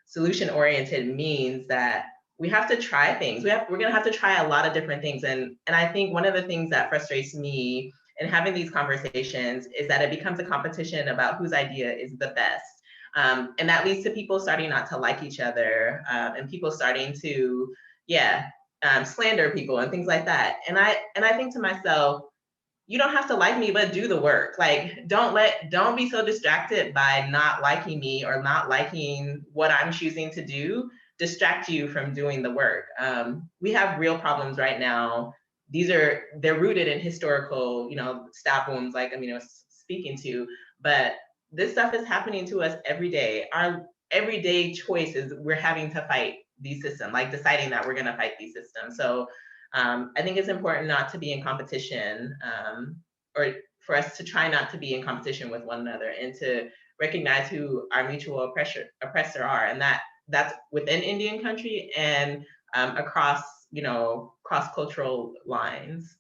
solution oriented means that we have to try things. We're gonna have to try a lot of different things. And I think one of the things that frustrates me in having these conversations is that it becomes a competition about whose idea is the best. And that leads to people starting not to like each other, and people starting to, slander people and things like that. And I think to myself, you don't have to like me, but do the work. Like, don't be so distracted by not liking me or not liking what I'm choosing to do, distract you from doing the work. We have real problems right now. They're rooted in historical, stab wounds, like Aminah was speaking to, but this stuff is happening to us every day. Our everyday choices, we're having to fight these systems, like deciding that we're going to fight these systems. So I think it's important not to be in competition, or for us to try not to be in competition with one another, and to recognize who our mutual oppressor are, and that's within Indian country and across, cross-cultural lines.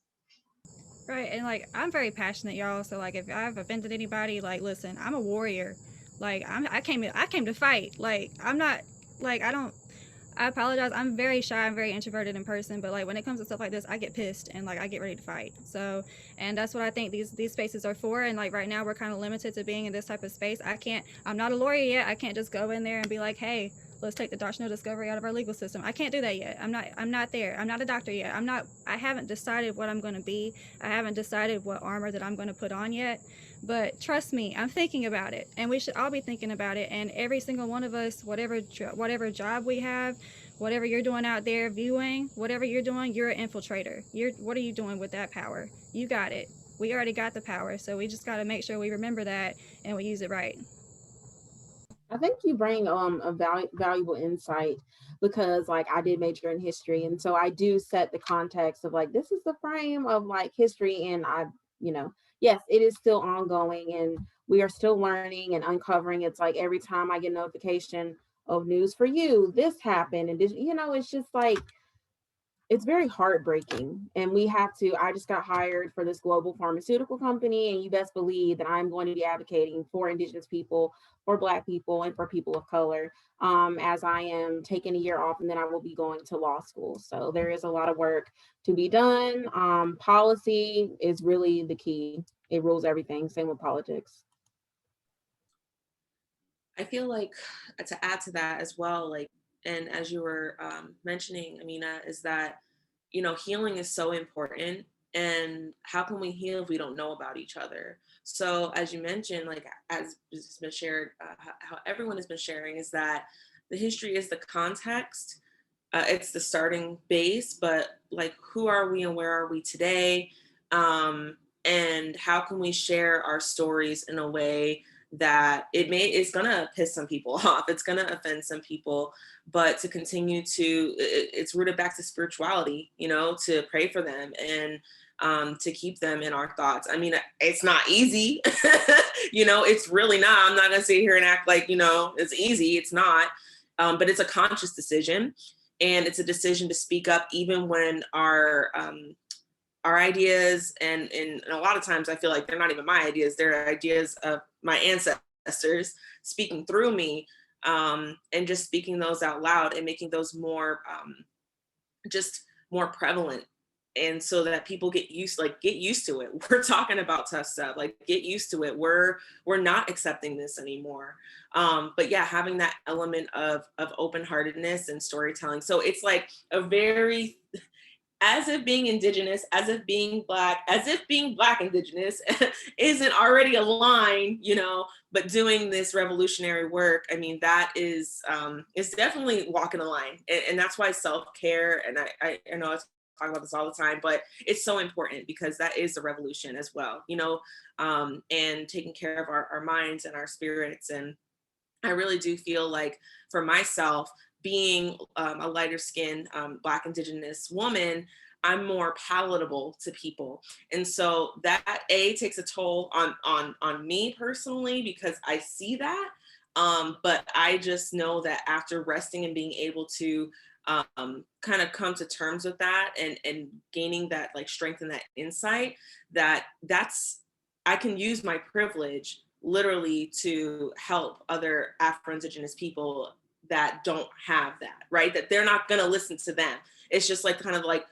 Right, and like I'm very passionate, y'all. So like if I've offended anybody, like listen, I'm a warrior. Like I came to fight. Like I'm not like I apologize. I'm very shy. I'm very introverted in person, but like when it comes to stuff like this, I get pissed and like I get ready to fight. So, and that's what I think these spaces are for. And like right now, we're kind of limited to being in this type of space. I'm not a lawyer yet. I can't just go in there and be like, hey, let's take the doctrinal discovery out of our legal system. I can't do that yet. I'm not there. I'm not a doctor yet. I haven't decided what I'm going to be. I haven't decided what armor that I'm going to put on yet. But trust me, I'm thinking about it, and we should all be thinking about it. And every single one of us, whatever job we have, whatever you're doing out there viewing, whatever you're doing, you're an infiltrator. What are you doing with that power? You got it. We already got the power, so we just got to make sure we remember that and we use it right. I think you bring a valuable insight, because like I did major in history, and so I do set the context of like this is the frame of like history, and yes, it is still ongoing and we are still learning and uncovering. It's like every time I get a notification of news for you, this happened, and this, it's just like it's very heartbreaking. And I just got hired for this global pharmaceutical company, and you best believe that I'm going to be advocating for Indigenous people, for Black people, and for people of color, as I am taking a year off, and then I will be going to law school. So there is a lot of work to be done. Policy is really the key. It rules everything. Same with politics. I feel like to add to that as well, like, and as you were mentioning, Aminah, is that, healing is so important. And how can we heal if we don't know about each other? So as you mentioned, like as it's been shared, how everyone has been sharing, is that the history is the context. It's the starting base, but like, who are we and where are we today? And how can we share our stories in a way that it's gonna piss some people off, it's gonna offend some people, but to continue to, it's rooted back to spirituality, to pray for them and to keep them in our thoughts. I mean, it's not easy, it's really not. I'm not gonna sit here and act like, it's easy. It's not, but it's a conscious decision, and it's a decision to speak up even when our ideas, and a lot of times I feel like they're not even my ideas, they're ideas of my ancestors speaking through me, and just speaking those out loud and making those more just more prevalent, and so that people get used to it. We're talking about tough stuff, like get used to it. We're not accepting this anymore. But yeah, having that element of open-heartedness and storytelling. So it's like a very, as if being Indigenous, as if being Black, as if being Black Indigenous isn't already a line, but doing this revolutionary work, I mean, that is definitely walking a line. And that's why self-care, and I know it's talk about this all the time, but it's so important because that is a revolution as well, you know, and taking care of our minds and our spirits. And I really do feel like for myself, being a lighter skinned Black Indigenous woman, I'm more palatable to people. And so that takes a toll on me personally, because I see that. But I just know that after resting and being able to kind of come to terms with that and gaining that like strength and that insight, I can use my privilege literally to help other Afro-Indigenous people that don't have that, right? That they're not gonna listen to them. It's just like kind of like,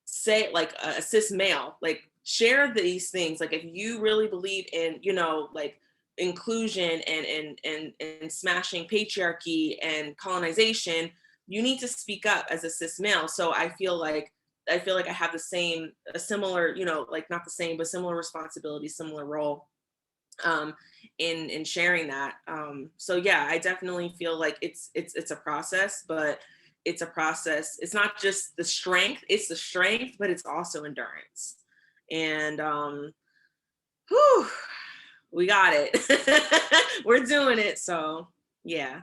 say, like a cis male, like share these things. Like if you really believe in, you know, like inclusion and smashing patriarchy and colonization, you need to speak up as a cis male. So I feel like I have a similar, you know, like not the same, but similar responsibility, similar role in sharing that. So yeah, I definitely feel like it's a process, but it's a process. It's not just the strength, it's the strength, but it's also endurance. And whew, we got it. We're doing it. So yeah.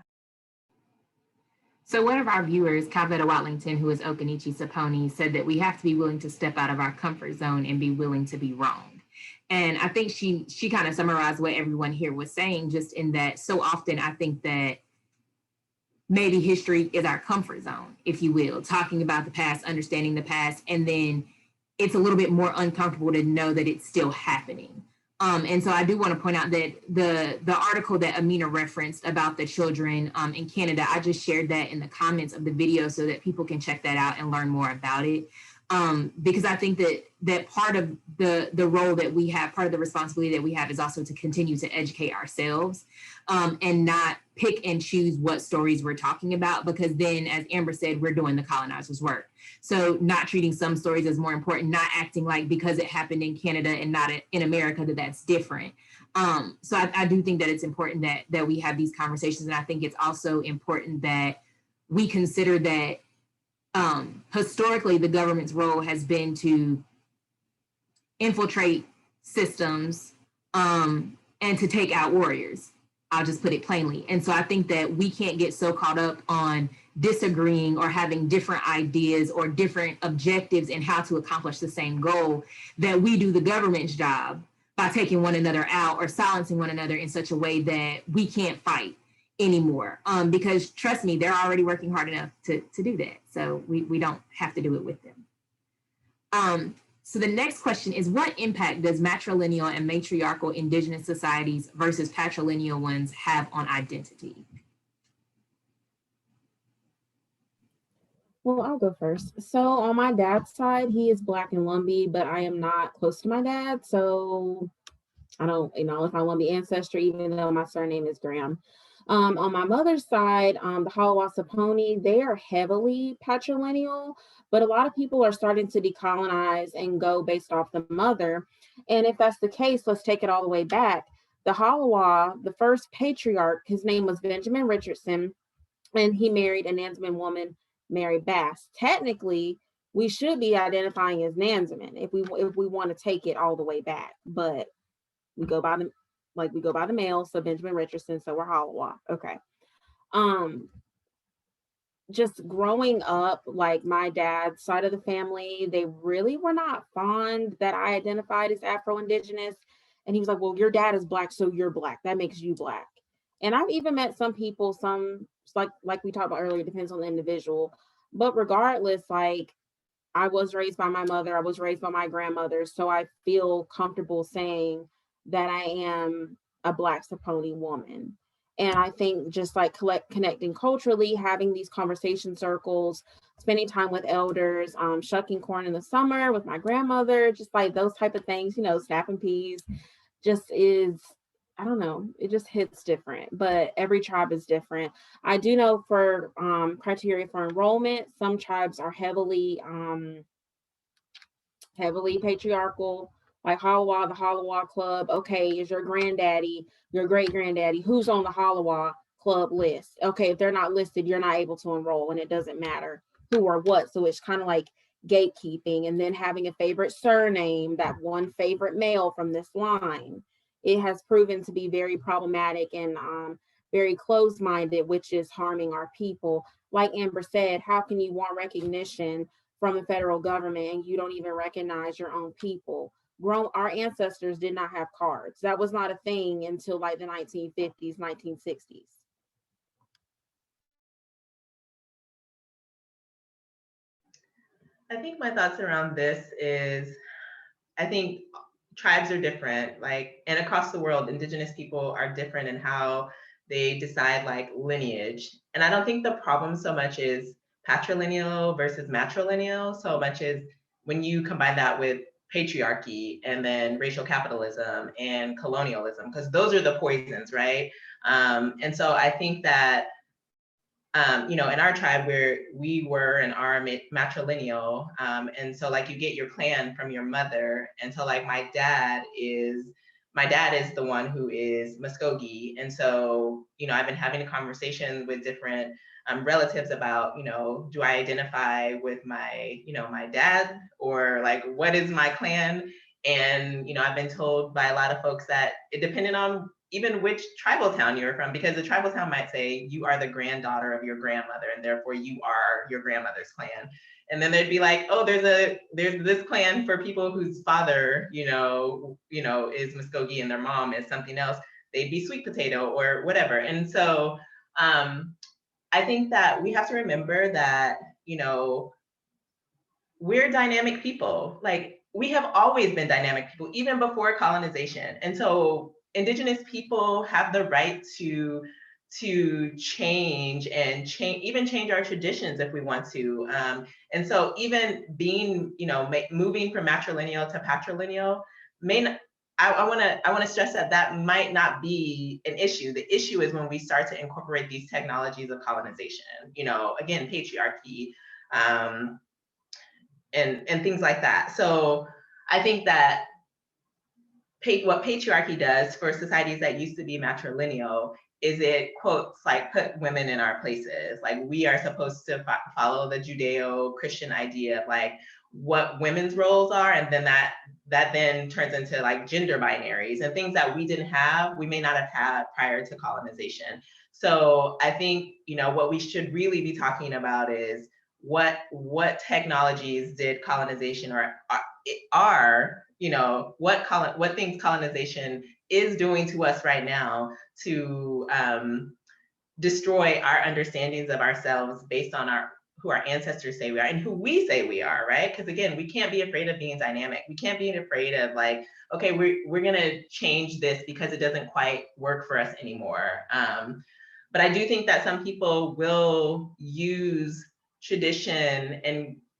So one of our viewers, Kavetta Watlington, who is Occaneechi Saponi, said that we have to be willing to step out of our comfort zone and be willing to be wrong. And I think she kind of summarized what everyone here was saying, just in that so often I think that maybe history is our comfort zone, if you will, talking about the past, understanding the past, and then it's a little bit more uncomfortable to know that it's still happening. And so I do want to point out that the article that Aminah referenced about the children in Canada, I just shared that in the comments of the video so that people can check that out and learn more about it. Because I think that part of the role that we have, part of the responsibility that we have is also to continue to educate ourselves and not pick and choose what stories we're talking about, because then, as Amber said, we're doing the colonizers' work. So not treating some stories as more important, not acting like because it happened in Canada and not in America that's different. So I do think that it's important that we have these conversations. And I think it's also important that we consider that historically the government's role has been to infiltrate systems and to take out warriors. I'll just put it plainly. And so I think that we can't get so caught up on disagreeing or having different ideas or different objectives in how to accomplish the same goal that we do the government's job by taking one another out or silencing one another in such a way that we can't fight anymore. Because trust me, they're already working hard enough to do that. So we don't have to do it with them. So the next question is, what impact does matrilineal and matriarchal Indigenous societies versus patrilineal ones have on identity? Well, I'll go first. So on my dad's side, he is Black and Lumbee, but I am not close to my dad. So I don't, if I Lumbee ancestry, even though my surname is Graham. On my mother's side, the Haliwa Saponi, they are heavily patrilineal, but a lot of people are starting to decolonize and go based off the mother. And if that's the case, let's take it all the way back. The Haliwa, the first patriarch, his name was Benjamin Richardson, and he married a Nansemond woman, Mary Bass. Technically, we should be identifying as Nansemond if we want to take it all the way back, but we go by the male, so Benjamin Richardson, so we're Haliwa. Okay. Just growing up, like my dad's side of the family, they really were not fond that I identified as Afro-Indigenous. And he was like, well, your dad is Black, so you're Black. That makes you Black. And I've even met some people, like we talked about earlier, depends on the individual. But regardless, like I was raised by my mother, I was raised by my grandmother, so I feel comfortable saying that I am a Black Saponi woman. And I think just like connecting culturally, having these conversation circles, spending time with elders, shucking corn in the summer with my grandmother, just like those type of things, snapping peas, just is, I don't know, it just hits different, but every tribe is different. I do know for criteria for enrollment, some tribes are heavily patriarchal, like Haliwa, the Haliwa Club. Okay, is your granddaddy, your great granddaddy, who's on the Haliwa Club list? Okay, if they're not listed, you're not able to enroll, and it doesn't matter who or what. So it's kind of like gatekeeping, and then having a favorite surname, that one favorite male from this line. It has proven to be very problematic and very closed-minded, which is harming our people. Like Amber said, how can you want recognition from the federal government and you don't even recognize your own people? Our ancestors did not have cards. That was not a thing until like the 1950s, 1960s. I think my thoughts around this is, I think tribes are different, like, and across the world, Indigenous people are different in how they decide like lineage. And I don't think the problem so much is patrilineal versus matrilineal, so much as when you combine that with patriarchy and then racial capitalism and colonialism, because those are the poisons, right? And so I think that you know, in our tribe where we were and are matrilineal, and so like you get your clan from your mother, and so like my dad is the one who is Mvskoke, and so you know I've been having a conversation with different relatives about, you know, do I identify with my, you know, my dad, or like what is my clan? And you know I've been told by a lot of folks that it depended on even which tribal town you're from, because the tribal town might say you are the granddaughter of your grandmother and therefore you are your grandmother's clan. And then they'd be like, oh, there's this clan for people whose father, you know, is Mvskoke and their mom is something else. They'd be sweet potato or whatever. And so I think that we have to remember that, you know, we're dynamic people. Like we have always been dynamic people, even before colonization. And so Indigenous people have the right to change and even change our traditions if we want to. And so even being, you know, moving from matrilineal to patrilineal may not, I want to stress that that might not be an issue. The issue is when we start to incorporate these technologies of colonization, you know, again, patriarchy, and things like that. So I think that what patriarchy does for societies that used to be matrilineal is it quotes like put women in our places. Like we are supposed to follow the Judeo-Christian idea of like what women's roles are, and then that then turns into like gender binaries and things that we didn't have, we may not have had prior to colonization. So I think, you know, what we should really be talking about is what technologies did colonization are, you know, what things colonization is doing to us right now to destroy our understandings of ourselves based on who our ancestors say we are and who we say we are, right? Because again, we can't be afraid of being dynamic. We can't be afraid of like, okay, we're gonna change this because it doesn't quite work for us anymore. But I do think that some people will use tradition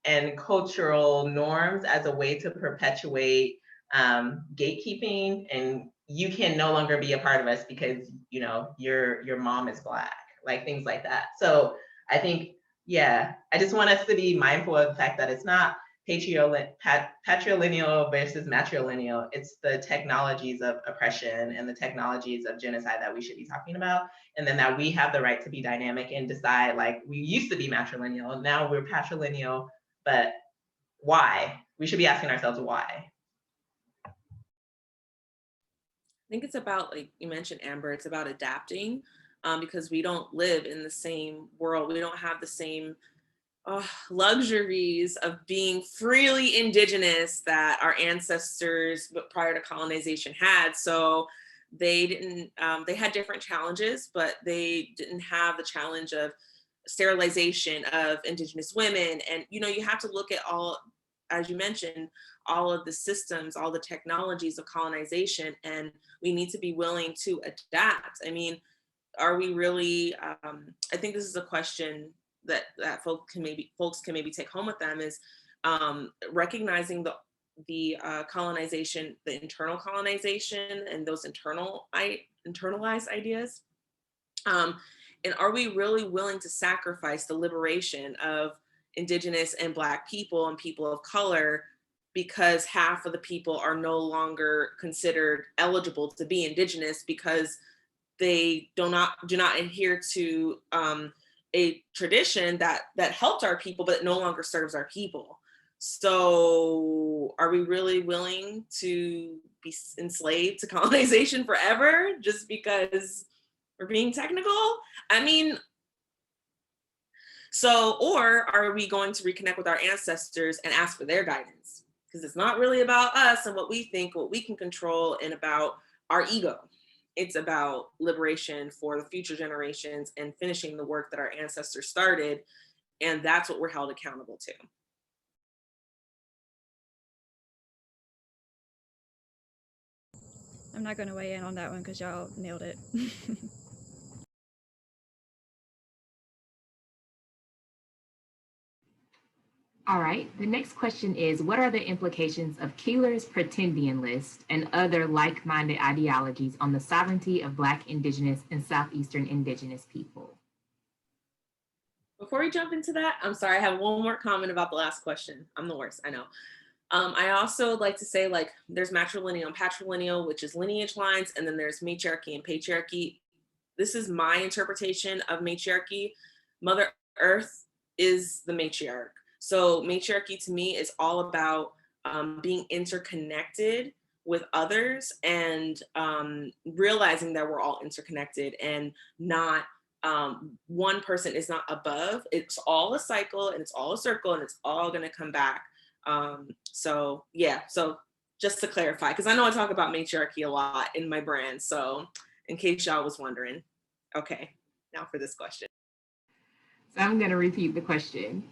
and cultural norms as a way to perpetuate gatekeeping, and you can no longer be a part of us because, you know, your mom is Black, like things like that. So I think, yeah, I just want us to be mindful of the fact that it's not patrilineal versus matrilineal. It's the technologies of oppression and the technologies of genocide that we should be talking about. And then that we have the right to be dynamic and decide, like, we used to be matrilineal, now we're patrilineal, but why? We should be asking ourselves why. I think it's about, like you mentioned, Amber, it's about adapting because we don't live in the same world. We don't have the same luxuries of being freely Indigenous that our ancestors prior to colonization had. So they didn't, they had different challenges, but they didn't have the challenge of sterilization of Indigenous women. And, you know, you have to look at all, as you mentioned, all of the systems, all the technologies of colonization, and we need to be willing to adapt. I mean, are we really, I think this is a question that folks can maybe take home with them, is recognizing the colonization, the internal colonization and those internalized ideas. And are we really willing to sacrifice the liberation of Indigenous and Black people and people of color because half of the people are no longer considered eligible to be Indigenous because they do not adhere to a tradition that helped our people but no longer serves our people? So are we really willing to be enslaved to colonization forever just because we're being technical? I mean, so, or are we going to reconnect with our ancestors and ask for their guidance? Because it's not really about us and what we think, what we can control, and about our ego. It's about liberation for the future generations and finishing the work that our ancestors started. And that's what we're held accountable to. I'm not going to weigh in on that one because y'all nailed it. All right, the next question is, what are the implications of Keeler's Pretendian List and other like-minded ideologies on the sovereignty of Black, Indigenous, and Southeastern Indigenous people? Before we jump into that, I'm sorry, I have one more comment about the last question. I'm the worst, I know. I also would like to say, like, there's matrilineal and patrilineal, which is lineage lines, and then there's matriarchy and patriarchy. This is my interpretation of matriarchy. Mother Earth is the matriarch. So matriarchy to me is all about being interconnected with others and realizing that we're all interconnected and not one person is not above. It's all a cycle and it's all a circle and it's all going to come back. So yeah, so just to clarify, because I know I talk about matriarchy a lot in my brand. So in case y'all was wondering. Okay, now for this question. So I'm going to repeat the question.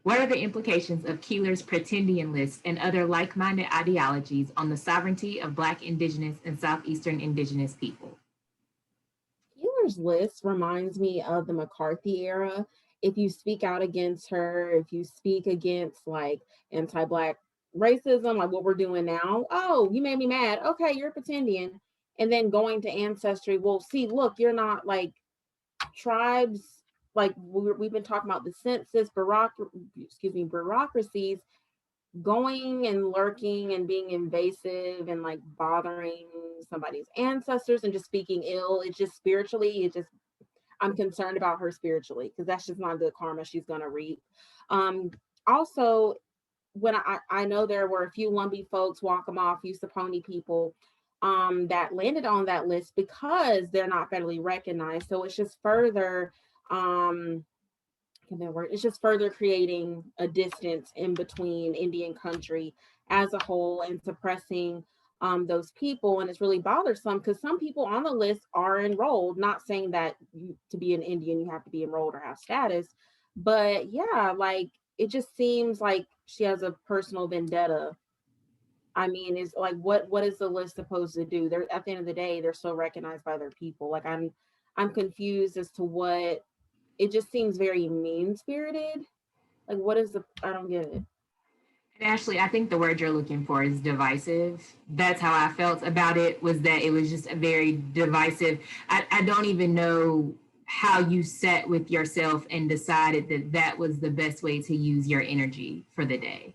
What are the implications of Keeler's Pretendian List and other like-minded ideologies on the sovereignty of Black, Indigenous, and Southeastern Indigenous people? Keeler's List reminds me of the McCarthy era. If you speak out against her, if you speak against like anti-Black racism, like what we're doing now, oh, you made me mad. Okay, you're pretending. And then going to Ancestry, well, see, look, you're not like tribes, like we've been talking about the census, bureaucracies going and lurking and being invasive and like bothering somebody's ancestors and just speaking ill. It's just spiritually, I'm concerned about her spiritually because that's just not good karma she's gonna reap. Also, when I know there were a few Lumbee folks, Waccamaw, a few Saponi people that landed on that list because they're not federally recognized. So it's just further, it's just further creating a distance in between Indian country as a whole and suppressing those people. And it's really bothersome because some people on the list are enrolled, not saying that to be an Indian, you have to be enrolled or have status. But yeah, like, it just seems like she has a personal vendetta. I mean, it's like, what is the list supposed to do? They're, at the end of the day, they're still recognized by their people. Like, I'm confused as to what, it just seems very mean-spirited. Like, what is I don't get it. And Ashley, I think the word you're looking for is divisive. That's how I felt about it, was that it was just a very divisive. I don't even know how you sat with yourself and decided that that was the best way to use your energy for the day.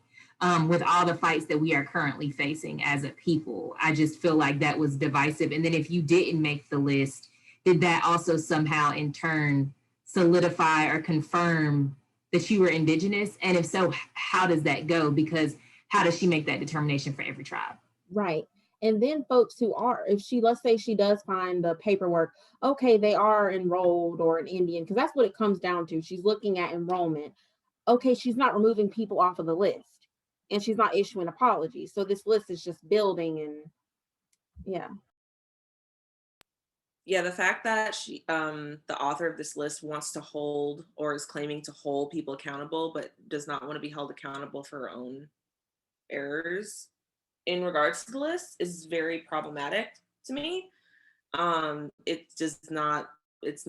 With all the fights that we are currently facing as a people, I just feel like that was divisive. And then if you didn't make the list, did that also somehow in turn solidify or confirm that you were Indigenous? And if so, how does that go? Because how does she make that determination for every tribe? Right. And then folks who are, if she, let's say she does find the paperwork, okay, they are enrolled or an Indian, because that's what it comes down to. She's looking at enrollment. Okay, she's not removing people off of the list and she's not issuing apologies. So this list is just building and yeah. Yeah, the fact that she, the author of this list wants to hold or is claiming to hold people accountable, but does not want to be held accountable for her own errors in regards to the list is very problematic to me. It's just not, it's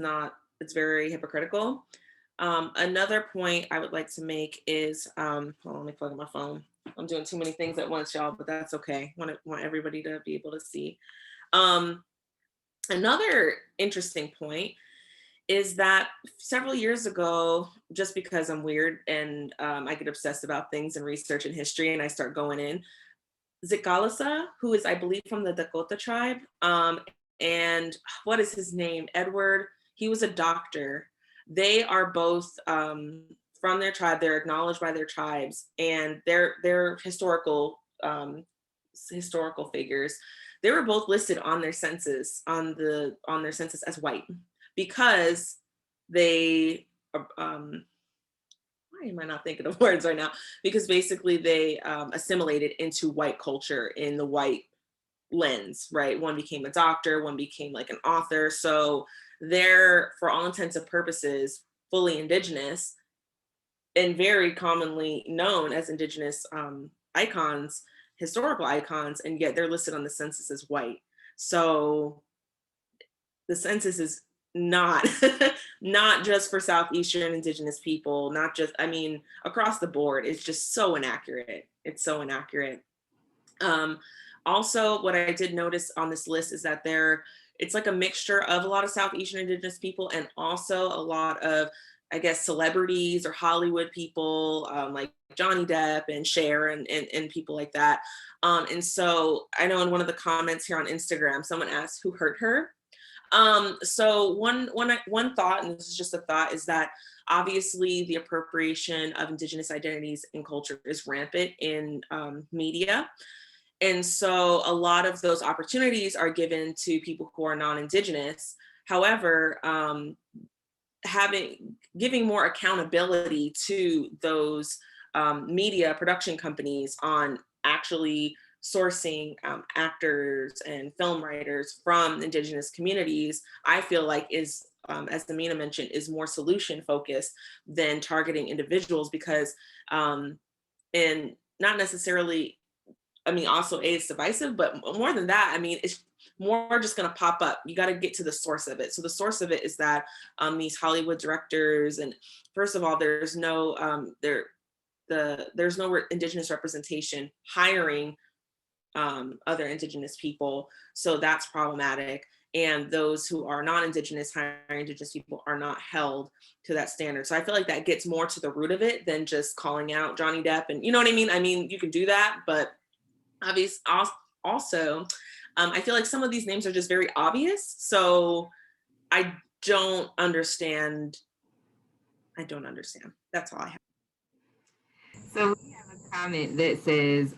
very hypocritical. Another point I would like to make is, hold on, let me plug in my phone. I'm doing too many things at once, y'all, but that's okay. Want everybody to be able to see. Another interesting point is that several years ago, just because I'm weird and I get obsessed about things and research and history and I start going in, Zikalasa, who is, I believe, from the Dakota tribe, and what is his name? Edward, he was a doctor. They are both from their tribe, they're acknowledged by their tribes, and their historical figures, they were both listed on their census, on their census as white, because they why am I not thinking of words right now? Because basically they assimilated into white culture in the white lens, right? One became a doctor, one became like an author. So they're, for all intents and purposes, fully Indigenous and very commonly known as Indigenous icons, historical icons, and yet they're listed on the census as white. So the census is not not just for Southeastern Indigenous people, not just, I mean, across the board. It's just so inaccurate. It's so inaccurate. Also, what I did notice on this list is that it's like a mixture of a lot of Southeastern Indigenous people and also a lot of, I guess, celebrities or Hollywood people, like Johnny Depp and Cher and people like that. And so I know in one of the comments here on Instagram, someone asked who hurt her. So one thought, and this is just a thought, is that obviously the appropriation of Indigenous identities and culture is rampant in media. And so a lot of those opportunities are given to people who are non-Indigenous. However, giving more accountability to those media production companies on actually sourcing actors and film writers from Indigenous communities, I feel like is, as Aminah mentioned, is more solution focused than targeting individuals, because, and not necessarily, I mean, also it's divisive, but more than that, I mean, it's more just gonna pop up. You gotta get to the source of it. So the source of it is that these Hollywood directors, and first of all, there's no there's no Indigenous representation hiring other Indigenous people. So that's problematic. And those who are non-Indigenous hiring Indigenous people are not held to that standard. So I feel like that gets more to the root of it than just calling out Johnny Depp. And you know what I mean? I mean, you can do that, but obviously also, I feel like some of these names are just very obvious. So I don't understand. That's all I have. So we have a comment that says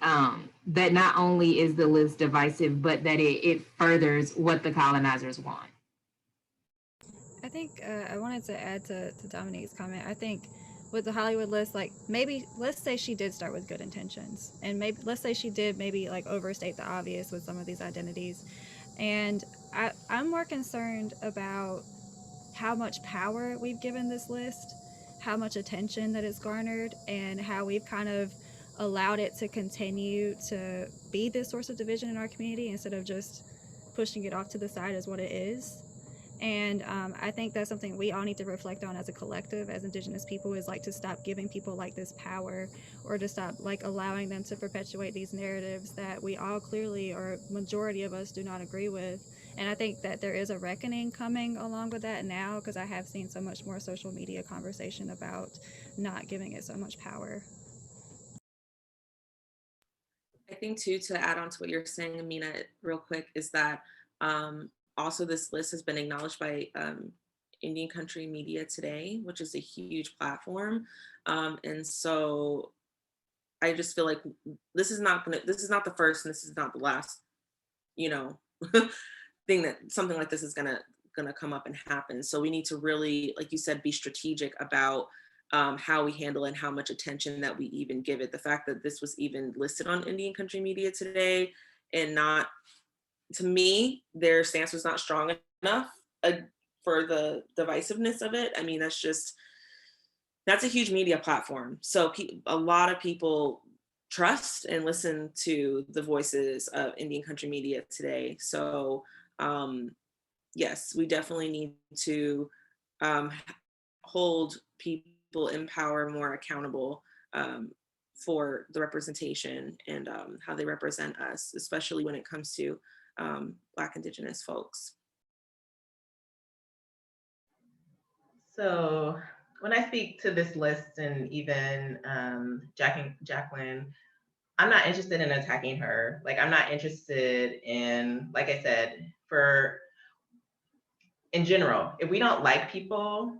that not only is the list divisive, but that it furthers what the colonizers want. I think I wanted to add to Dominique's comment. I think with the Hollywood list, like maybe let's say she did start with good intentions, and maybe let's say she did maybe like overstate the obvious with some of these identities, and I'm more concerned about how much power we've given this list, how much attention that it's garnered, and how we've kind of allowed it to continue to be this source of division in our community instead of just pushing it off to the side as what it is. And I think that's something we all need to reflect on as a collective, as Indigenous people, is like to stop giving people like this power, or to stop like allowing them to perpetuate these narratives that we all clearly, or majority of us, do not agree with. And I think that there is a reckoning coming along with that now, because I have seen so much more social media conversation about not giving it so much power. I think too, to add on to what you're saying, Aminah, real quick, is that also this list has been acknowledged by Indian Country Media Today, which is a huge platform. And so I just feel like this is not the first, and this is not the last, you know, thing that something like this is gonna come up and happen. So we need to really, like you said, be strategic about how we handle and how much attention that we even give it. The fact that this was even listed on Indian Country Media Today, and not, to me, their stance was not strong enough for the divisiveness of it. I mean, that's a huge media platform. So a lot of people trust and listen to the voices of Indian Country Media Today. So yes, we definitely need to hold people in power more accountable for the representation and how they represent us, especially when it comes to Black Indigenous folks. So when I speak to this list, and even Jacqueline, I'm not interested in attacking her. Like, I'm not interested in, like I said, in general, if we don't like people,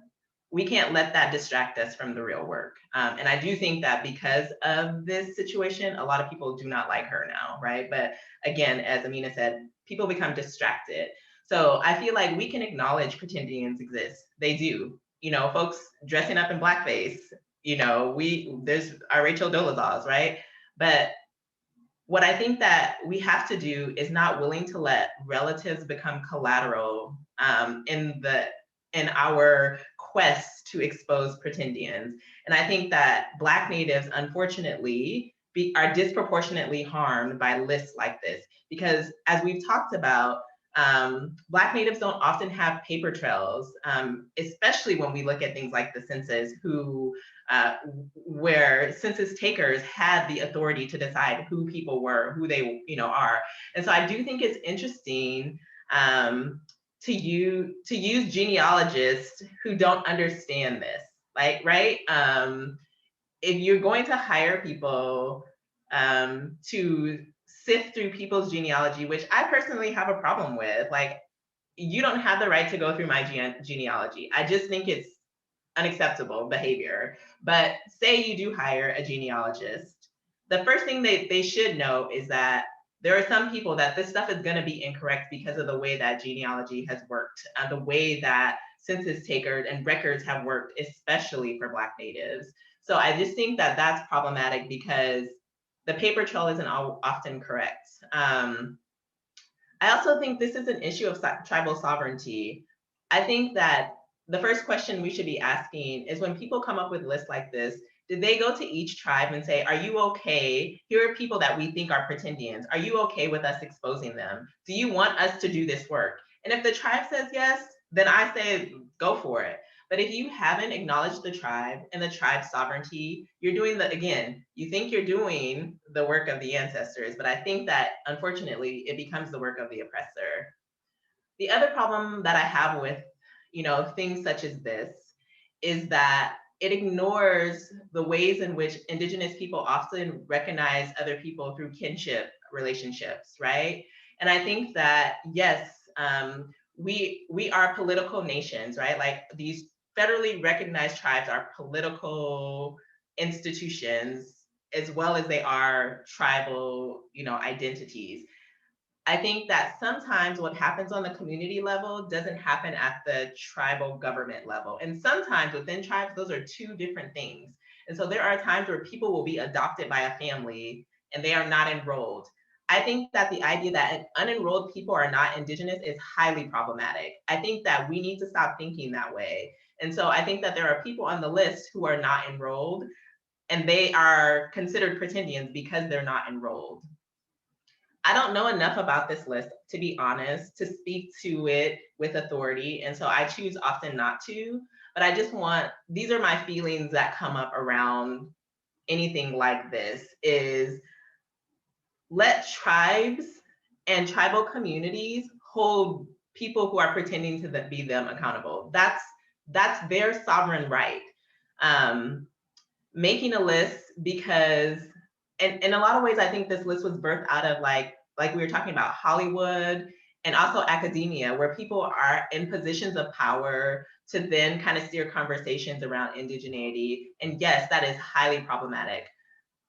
we can't let that distract us from the real work. And I do think that because of this situation, a lot of people do not like her now, right? But again, as Aminah said, people become distracted. So I feel like we can acknowledge pretendians exist. They do. You know, folks dressing up in blackface, you know, there's our Rachel Dolezals, right? But what I think that we have to do is not willing to let relatives become collateral in our quest to expose pretendians. And I think that Black natives, unfortunately, are disproportionately harmed by lists like this, because as we've talked about, Black natives don't often have paper trails, especially when we look at things like the census, where census takers had the authority to decide who people were, who they are. And so I do think it's interesting to use genealogists who don't understand this, like, right? If you're going to hire people to sift through people's genealogy, which I personally have a problem with, like, you don't have the right to go through my genealogy. I just think it's unacceptable behavior. But say you do hire a genealogist, the first thing they should know is that there are some people that this stuff is going to be incorrect because of the way that genealogy has worked, the way that census takers and records have worked, especially for Black natives. So I just think that that's problematic because the paper trail isn't often correct. I also think this is an issue of tribal sovereignty. I think that the first question we should be asking is, when people come up with lists like this, did they go to each tribe and say, are you okay? Here are people that we think are pretendians. Are you okay with us exposing them? Do you want us to do this work? And if the tribe says yes, then I say go for it. But if you haven't acknowledged the tribe and the tribe's sovereignty, you're doing you think you're doing the work of the ancestors, but I think that unfortunately it becomes the work of the oppressor. The other problem that I have with, things such as this is that it ignores the ways in which Indigenous people often recognize other people through kinship relationships, right? And I think that, yes, we are political nations, right? Like, these federally recognized tribes are political institutions as well as they are tribal, identities. I think that sometimes what happens on the community level doesn't happen at the tribal government level. And sometimes within tribes, those are two different things. And so there are times where people will be adopted by a family and they are not enrolled. I think that the idea that unenrolled people are not Indigenous is highly problematic. I think that we need to stop thinking that way. And so I think that there are people on the list who are not enrolled and they are considered pretendians because they're not enrolled. I don't know enough about this list, to be honest, to speak to it with authority. And so I choose often not to, but I just these are my feelings that come up around anything like this, is let tribes and tribal communities hold people who are pretending to be them accountable. That's their sovereign right. Making a list because, and in a lot of ways, I think this list was birthed out of like we were talking about Hollywood and also academia, where people are in positions of power to then kind of steer conversations around indigeneity. And yes, that is highly problematic.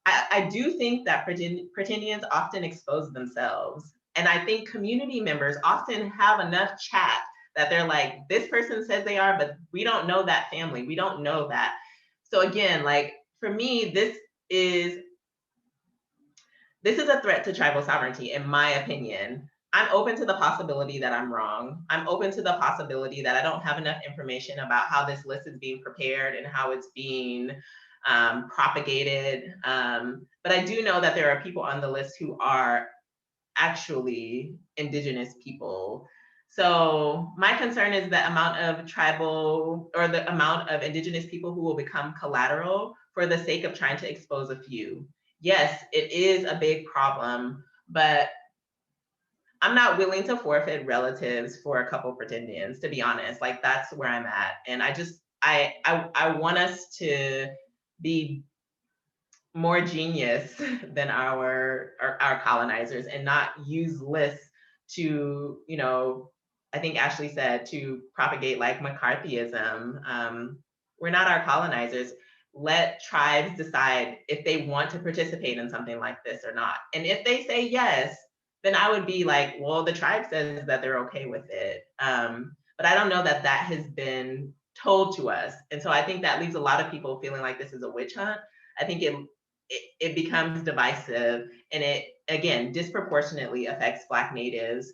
I do think that pretendians often expose themselves. And I think community members often have enough chat that they're like, this person says they are, but we don't know that family. We don't know that. So again, like, for me, this is a threat to tribal sovereignty, in my opinion. I'm open to the possibility that I'm wrong. I'm open to the possibility that I don't have enough information about how this list is being prepared and how it's being propagated. But I do know that there are people on the list who are actually Indigenous people. So my concern is the amount of tribal, or the amount of Indigenous people who will become collateral for the sake of trying to expose a few. Yes, it is a big problem, but I'm not willing to forfeit relatives for a couple pretendians, to be honest. Like, that's where I'm at. And I want us to be more genius than our colonizers and not use lists to, I think Ashley said, to propagate like McCarthyism. We're not our colonizers. Let tribes decide if they want to participate in something like this or not. And if they say yes, then I would be like, well, the tribe says that they're okay with it. But I don't know that that has been told to us. And so I think that leaves a lot of people feeling like this is a witch hunt. I think it becomes divisive, and it, again, disproportionately affects Black natives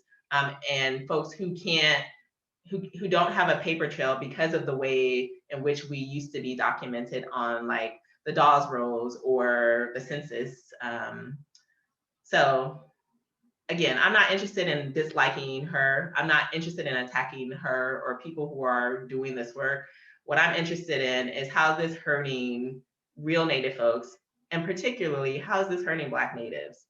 and folks who can't, who don't have a paper trail because of the way in which we used to be documented on like the Dawes rolls or the census. So again, I'm not interested in disliking her. I'm not interested in attacking her or people who are doing this work. What I'm interested in is how this hurting real Native folks, and particularly how is this hurting Black natives?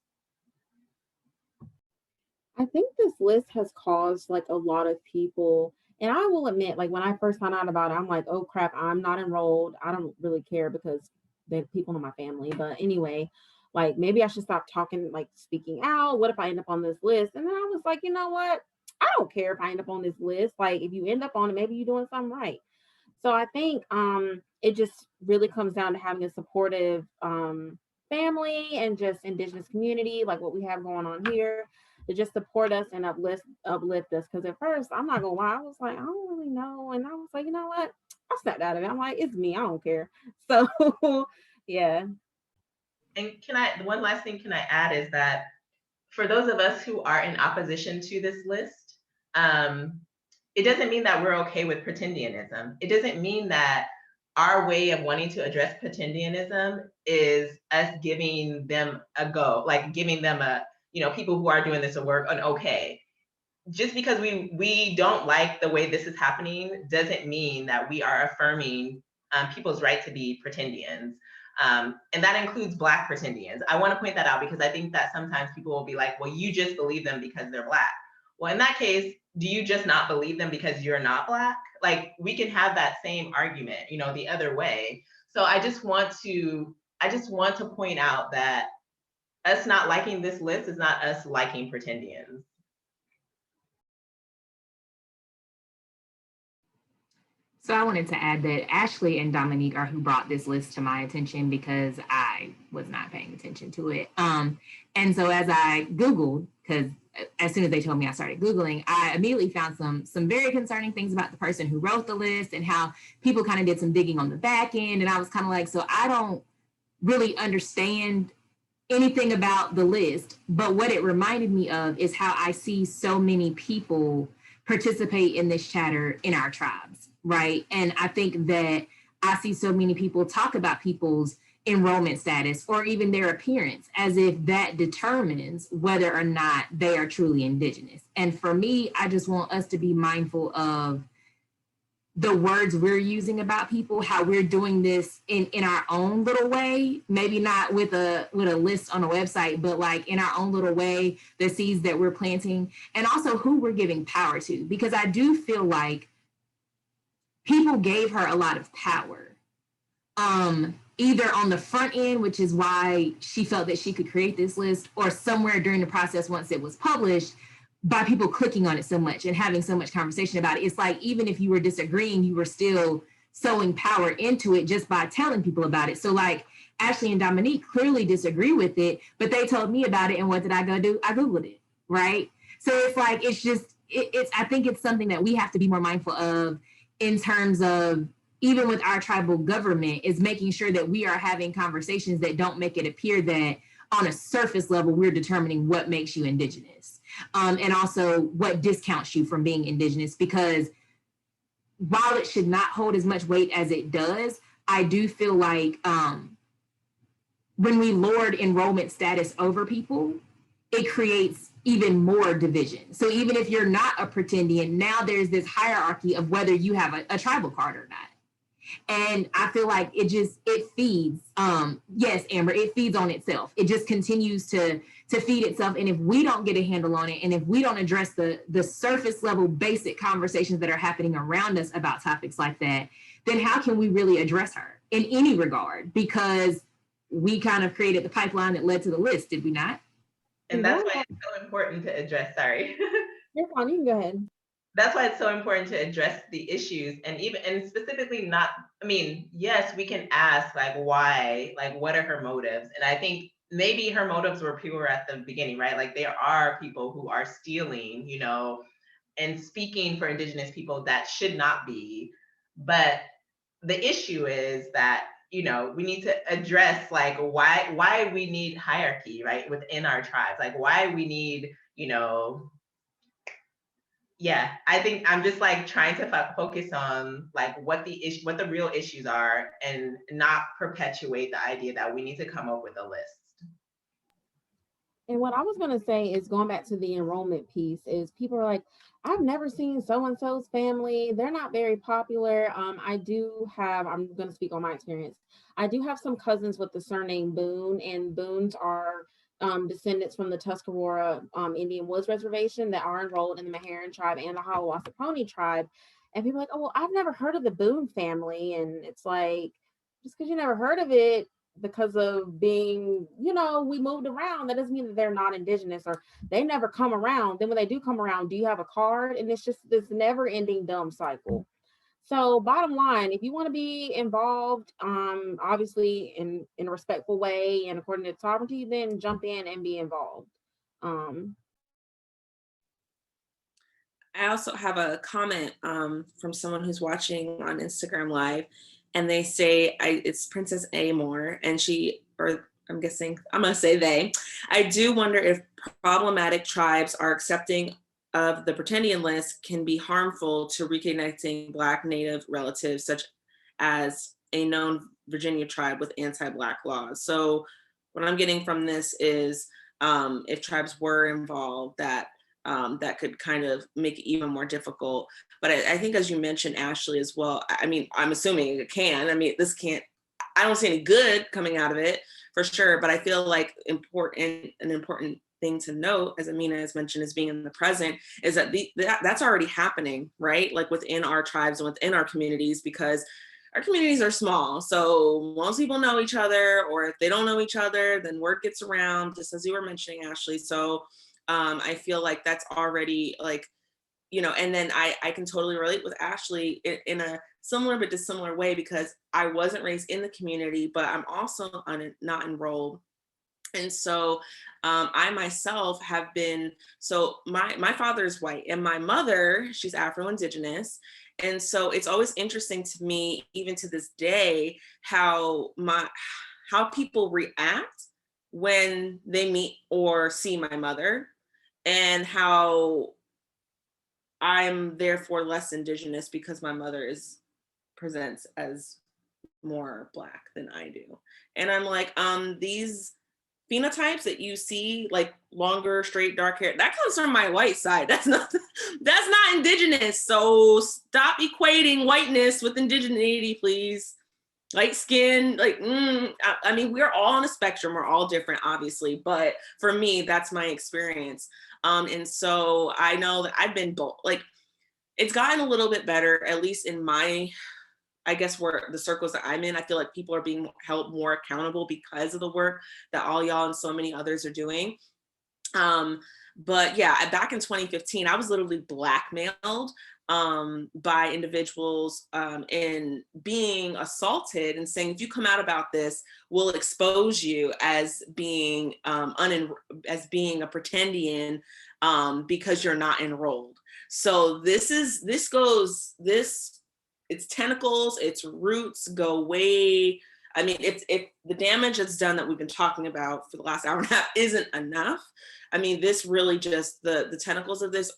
I think this list has caused like a lot of people, and I will admit, like when I first found out about it, I'm like, oh crap, I'm not enrolled. I don't really care because the people in my family. But anyway, like maybe I should stop talking, like speaking out. What if I end up on this list? And then I was like, you know what? I don't care if I end up on this list. Like if you end up on it, maybe you're doing something right. So I think it just really comes down to having a supportive family and just Indigenous community, like what we have going on here, to just support us and uplift us. Because at first, I'm not gonna lie, I was like, I don't really know, and I was like, you know what? I stepped out of it. I'm like, it's me. I don't care. So yeah. And one last thing can I add is that for those of us who are in opposition to this list, it doesn't mean that we're okay with pretendianism. It doesn't mean that our way of wanting to address pretendianism is us giving them a go, like giving them a, people who are doing this work an okay. Just because we don't like the way this is happening doesn't mean that we are affirming people's right to be pretendians. And that includes Black pretendians. I want to point that out because I think that sometimes people will be like, well, you just believe them because they're Black. Well, in that case, do you just not believe them because you're not Black? Like we can have that same argument, the other way. So I just want to point out that us not liking this list is not us liking pretendians. So I wanted to add that Ashley and Dominique are who brought this list to my attention because I was not paying attention to it. And so as I Googled, because as soon as they told me, I started Googling, I immediately found some very concerning things about the person who wrote the list and how people kind of did some digging on the back end. And I was kind of like, so I don't really understand anything about the list, but what it reminded me of is how I see so many people participate in this chatter in our tribes, right? And I think that I see so many people talk about people's enrollment status or even their appearance as if that determines whether or not they are truly Indigenous. And for me, I just want us to be mindful of the words we're using about people, how we're doing this in our own little way, maybe not with a list on a website, but like in our own little way, the seeds that we're planting, and also who we're giving power to. Because I do feel like people gave her a lot of power, either on the front end, which is why she felt that she could create this list, or somewhere during the process once it was published, by people clicking on it so much and having so much conversation about it. It's like, even if you were disagreeing, you were still sowing power into it just by telling people about it. So like Ashley and Dominique clearly disagree with it, but they told me about it. And what did I go do? I Googled it, right? So it's like, I think it's something that we have to be more mindful of in terms of, even with our tribal government, is making sure that we are having conversations that don't make it appear that on a surface level, we're determining what makes you Indigenous. And also what discounts you from being Indigenous, because while it should not hold as much weight as it does, I do feel like when we lord enrollment status over people, it creates even more division. So even if you're not a pretendian, now there's this hierarchy of whether you have a tribal card or not. And I feel like it feeds, yes, Amber, it feeds on itself. It just continues to feed itself. And if we don't get a handle on it, and if we don't address the surface level basic conversations that are happening around us about topics like that, then how can we really address her in any regard? Because we kind of created the pipeline that led to the list, did we not? And that's why it's so important to address, sorry. You're fine, you can go ahead. that's why it's so important to address the issues, and specifically not, I mean, yes, we can ask like why, like what are her motives? And I think maybe her motives were pure at the beginning, right? Like there are people who are stealing, you know, and speaking for Indigenous people that should not be. But the issue is that, you know, we need to address like why we need hierarchy, right, within our tribes, like why we need, you know, yeah, I think I'm just like trying to focus on like what the real issues are, and not perpetuate the idea that we need to come up with a list. And what I was going to say is going back to the enrollment piece is people are like, I've never seen so-and-so's family. They're not very popular. I'm going to speak on my experience. I do have some cousins with the surname Boone, and Boones are descendants from the Tuscarora Indian Woods Reservation that are enrolled in the Meherrin tribe and the Haliwa Saponi tribe. And people are like, oh, well, I've never heard of the Boone family. And it's like, just because you never heard of it, because of being, you know, we moved around, that doesn't mean that they're not Indigenous or they never come around. Then when they do come around, do you have a card? And it's just this never ending dumb cycle. So bottom line, if you want to be involved, obviously in a respectful way and according to sovereignty, then jump in and be involved. I also have a comment from someone who's watching on Instagram Live, and they say, it's Princess Amor, and I'm guessing, I'm gonna say they. I do wonder if problematic tribes are accepting of the Pretendian list can be harmful to reconnecting Black Native relatives, such as a known Virginia tribe with anti-Black laws. So what I'm getting from this is if tribes were involved, that could kind of make it even more difficult. But I think, as you mentioned, Ashley, as well, I mean, I'm assuming it can. I mean, I don't see any good coming out of it for sure, but I feel like an important thing to note, as Aminah has mentioned, as being in the present, is that that's already happening, right? Like within our tribes and within our communities, because our communities are small. So most people know each other, or if they don't know each other, then word gets around, just as you were mentioning, Ashley. So I feel like that's already like, you know, and then I can totally relate with Ashley in a similar but dissimilar way, because I wasn't raised in the community, but I'm also not enrolled. And so I myself have been, so my father is white and my mother, she's Afro-Indigenous. And so it's always interesting to me, even to this day, how people react when they meet or see my mother, and how I'm therefore less Indigenous because my mother presents as more Black than I do. And I'm like, these phenotypes that you see, like longer, straight, dark hair, that comes from my white side. That's not Indigenous. So stop equating whiteness with indigeneity, please. Light skin, like, I mean, we're all on a spectrum. We're all different, obviously. But for me, that's my experience. And so I know that I've been both, like, it's gotten a little bit better, at least in my, I guess, where the circles that I'm in. I feel like people are being held more accountable because of the work that all y'all and so many others are doing. But yeah, back in 2015, I was literally blackmailed by individuals in being assaulted and saying, if you come out about this, we'll expose you as being as being a pretendian because you're not enrolled. So its tentacles, its roots go way, I mean, if the damage that's done that we've been talking about for the last hour and a half isn't enough, I mean, this really just, the tentacles of this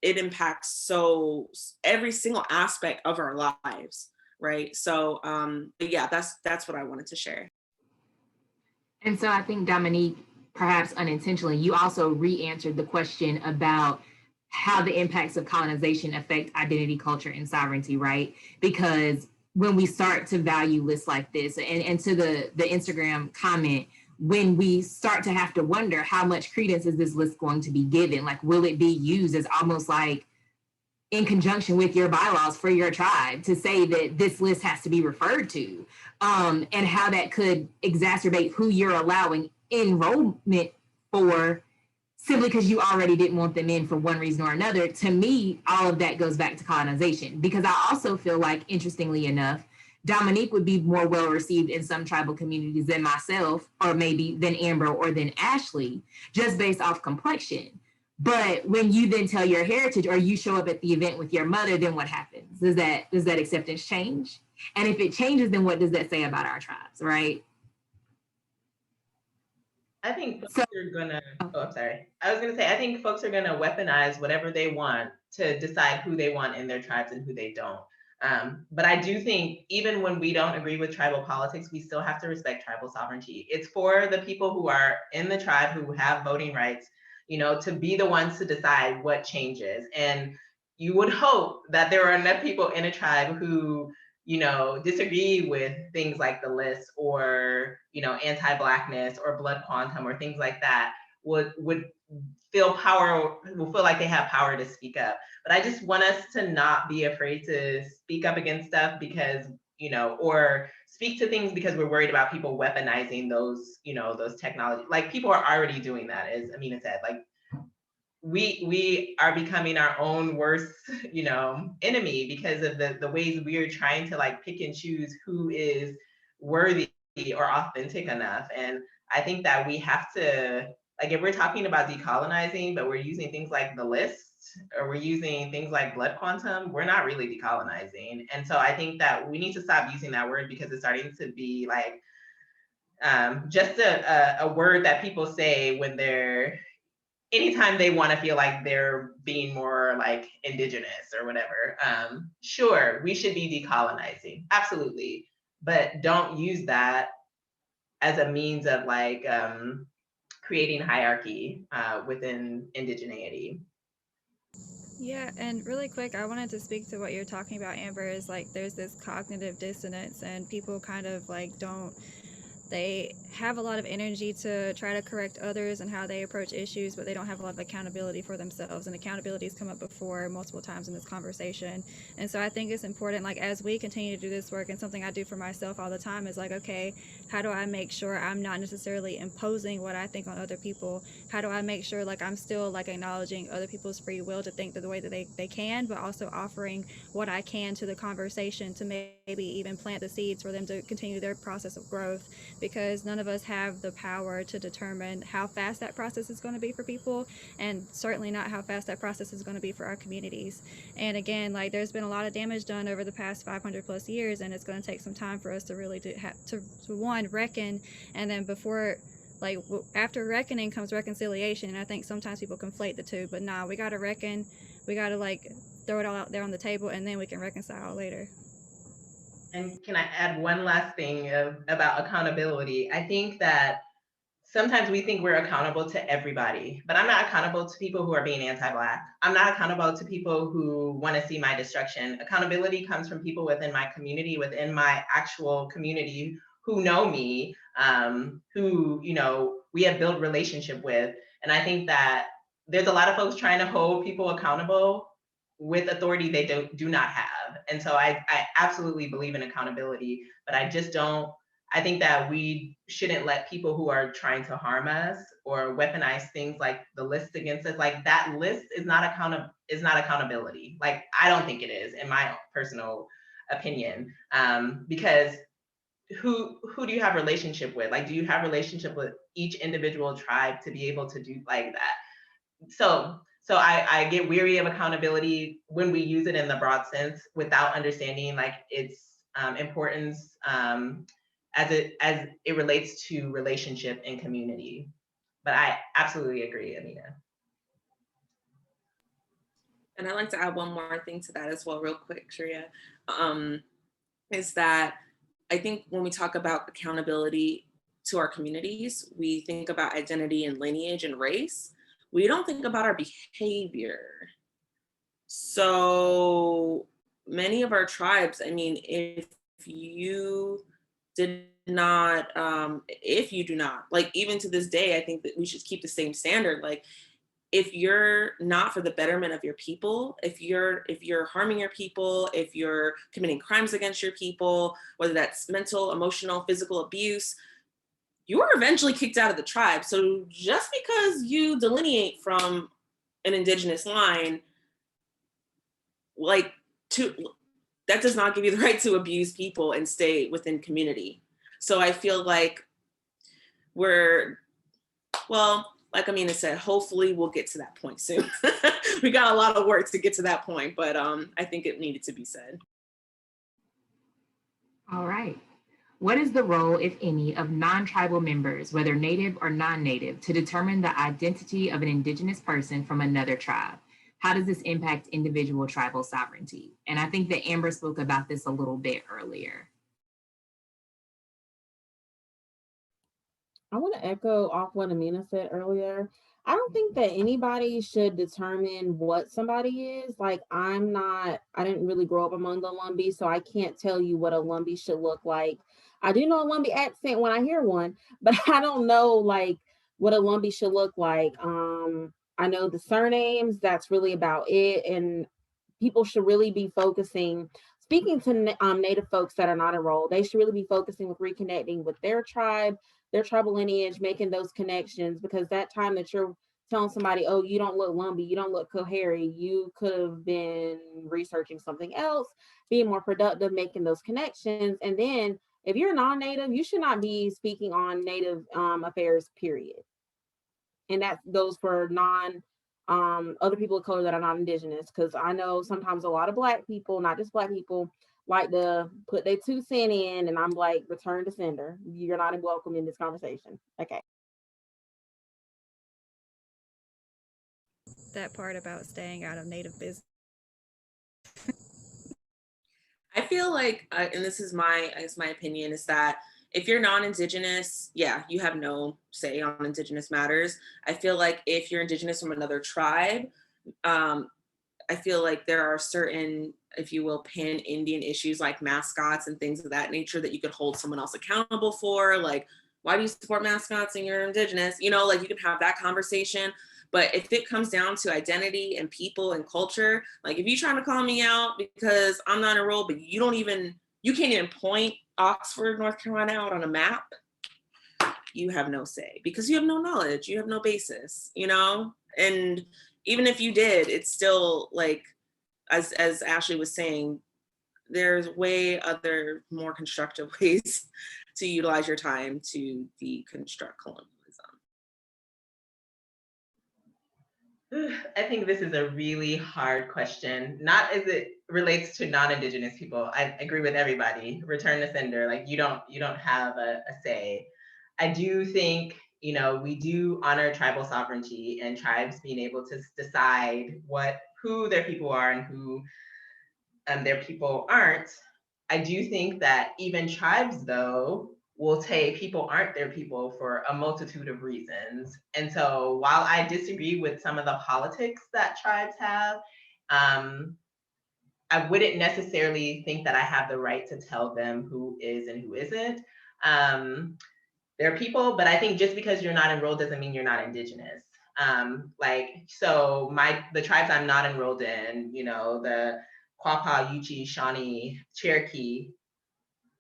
it impacts so every single aspect of our lives, right? So yeah, that's what I wanted to share. And so I think, Dominique, perhaps unintentionally, you also re-answered the question about how the impacts of colonization affect identity, culture, and sovereignty, right? Because when we start to value lists like this, and to the Instagram comment, when we start to have to wonder how much credence is this list going to be given? Like, will it be used as almost like in conjunction with your bylaws for your tribe to say that this list has to be referred to, and how that could exacerbate who you're allowing enrollment for, simply because you already didn't want them in for one reason or another. To me, all of that goes back to colonization, because I also feel like, interestingly enough, Dominique would be more well received in some tribal communities than myself, or maybe than Amber or than Ashley, just based off complexion. But when you then tell your heritage, or you show up at the event with your mother, then what happens? Does that acceptance change? And if it changes, then what does that say about our tribes, right? I think folks are gonna, I'm sorry. I was gonna say, I think folks are gonna weaponize whatever they want to decide who they want in their tribes and who they don't. But I do think even when we don't agree with tribal politics, we still have to respect tribal sovereignty. It's for the people who are in the tribe who have voting rights, you know, to be the ones to decide what changes. And you would hope that there are enough people in a tribe who, you know, disagree with things like the list, or, you know, anti-Blackness or blood quantum or things like that, would feel like they have power to speak up. But I just want us to not be afraid to speak up against stuff because, you know, or speak to things because we're worried about people weaponizing those, you know, those technologies. Like, people are already doing that, as Aminah said. Like, we are becoming our own worst, you know, enemy because of the ways we are trying to like pick and choose who is worthy or authentic enough. And I think that we have to, like, if we're talking about decolonizing, but we're using things like the list, or we're using things like blood quantum, we're not really decolonizing. And so I think that we need to stop using that word, because it's starting to be like just a word that people say when they're, anytime they want to feel like they're being more like indigenous or whatever. Sure, we should be decolonizing, absolutely, but don't use that as a means of like creating hierarchy within indigeneity. Yeah, and really quick, I wanted to speak to what you're talking about, Amber, is like there's this cognitive dissonance, and people kind of like they have a lot of energy to try to correct others and how they approach issues, but they don't have a lot of accountability for themselves. And accountability has come up before multiple times in this conversation. And so I think it's important, like, as we continue to do this work, and something I do for myself all the time is like, okay, how do I make sure I'm not necessarily imposing what I think on other people? How do I make sure like I'm still like acknowledging other people's free will to think the way that they can, but also offering what I can to the conversation to maybe even plant the seeds for them to continue their process of growth, because none of us have the power to determine how fast that process is going to be for people, and certainly not how fast that process is going to be for our communities. And again, like, there's been a lot of damage done over the past 500 plus years, and it's going to take some time for us to really to one, reckon, and then before, like, after reckoning comes reconciliation. And I think sometimes people conflate the two, but nah, we got to reckon, we got to like throw it all out there on the table, and then we can reconcile later. And can I add one last thing about accountability? I think that sometimes we think we're accountable to everybody, but I'm not accountable to people who are being anti-Black. I'm not accountable to people who want to see my destruction. Accountability comes from people within my community, within my actual community, who know me, who, you know, we have built relationship with. And I think that there's a lot of folks trying to hold people accountable with authority they do not have. And so I absolutely believe in accountability, but I just don't, I think that we shouldn't let people who are trying to harm us or weaponize things like the list against us. Like, that list is not accountability. Like, I don't think it is, in my personal opinion, because who do you have relationship with? Like, do you have relationship with each individual tribe to be able to do like that? So I get weary of accountability when we use it in the broad sense without understanding like its importance as it relates to relationship and community. But I absolutely agree, Aminah. And I'd like to add one more thing to that as well, real quick, Sheréa, is that I think when we talk about accountability to our communities, we think about identity and lineage and race. We don't think about our behavior. So many of our tribes, I mean, if you do not, like, even to this day, I think that we should keep the same standard. Like, if you're not for the betterment of your people, if you're harming your people, if you're committing crimes against your people, whether that's mental, emotional, physical abuse, you are eventually kicked out of the tribe. So just because you delineate from an Indigenous line, like, that does not give you the right to abuse people and stay within community. So I feel like like Aminah said, hopefully we'll get to that point soon. We got a lot of work to get to that point, but I think it needed to be said. All right. What is the role, if any, of non-tribal members, whether native or non-native, to determine the identity of an Indigenous person from another tribe? How does this impact individual tribal sovereignty? And I think that Amber spoke about this a little bit earlier. I want to echo off what Aminah said earlier. I don't think that anybody should determine what somebody is. Like, I didn't really grow up among the Lumbee, so I can't tell you what a Lumbee should look like. I do know a Lumbee accent when I hear one, but I don't know like what a Lumbee should look like. I know the surnames, that's really about it. And people should really be focusing, speaking to Native folks that are not enrolled, they should really be focusing with reconnecting with their tribe, their tribal lineage, making those connections, because that time that you're telling somebody, oh, you don't look Lumbee, you don't look Cohary, you could have been researching something else, being more productive, making those connections. And then if you're non-Native, you should not be speaking on Native affairs, period. And that goes for other people of color that are not Indigenous, because I know sometimes a lot of Black people, not just Black people, like to put their 2 cents in, and I'm like, return to sender. You're not welcome in this conversation. Okay. That part about staying out of Native business. I feel like, and this is my opinion, is that if you're non-Indigenous, yeah, you have no say on Indigenous matters. I feel like if you're Indigenous from another tribe, I feel like there are certain, if you will, pan-Indian issues like mascots and things of that nature that you could hold someone else accountable for. Like, why do you support mascots and you're Indigenous? You know, like you can have that conversation. But if it comes down to identity and people and culture, like if you're trying to call me out because I'm not enrolled, but you can't even point Oxford, North Carolina out on a map, you have no say because you have no knowledge, you have no basis, you know? And even if you did, it's still like, as Ashley was saying, there's way other more constructive ways to utilize your time to deconstruct colonialism. I think this is a really hard question, not as it relates to non-Indigenous people. I agree with everybody, return to sender, like you don't have a say. I do think, you know, we do honor tribal sovereignty and tribes being able to decide who their people are and who their people aren't. I do think that even tribes, though, will say people aren't their people for a multitude of reasons. And so while I disagree with some of the politics that tribes have, I wouldn't necessarily think that I have the right to tell them who is and who isn't. They're people, but I think just because you're not enrolled doesn't mean you're not Indigenous. The tribes I'm not enrolled in, you know, the Quapaw, Yuchi, Shawnee, Cherokee,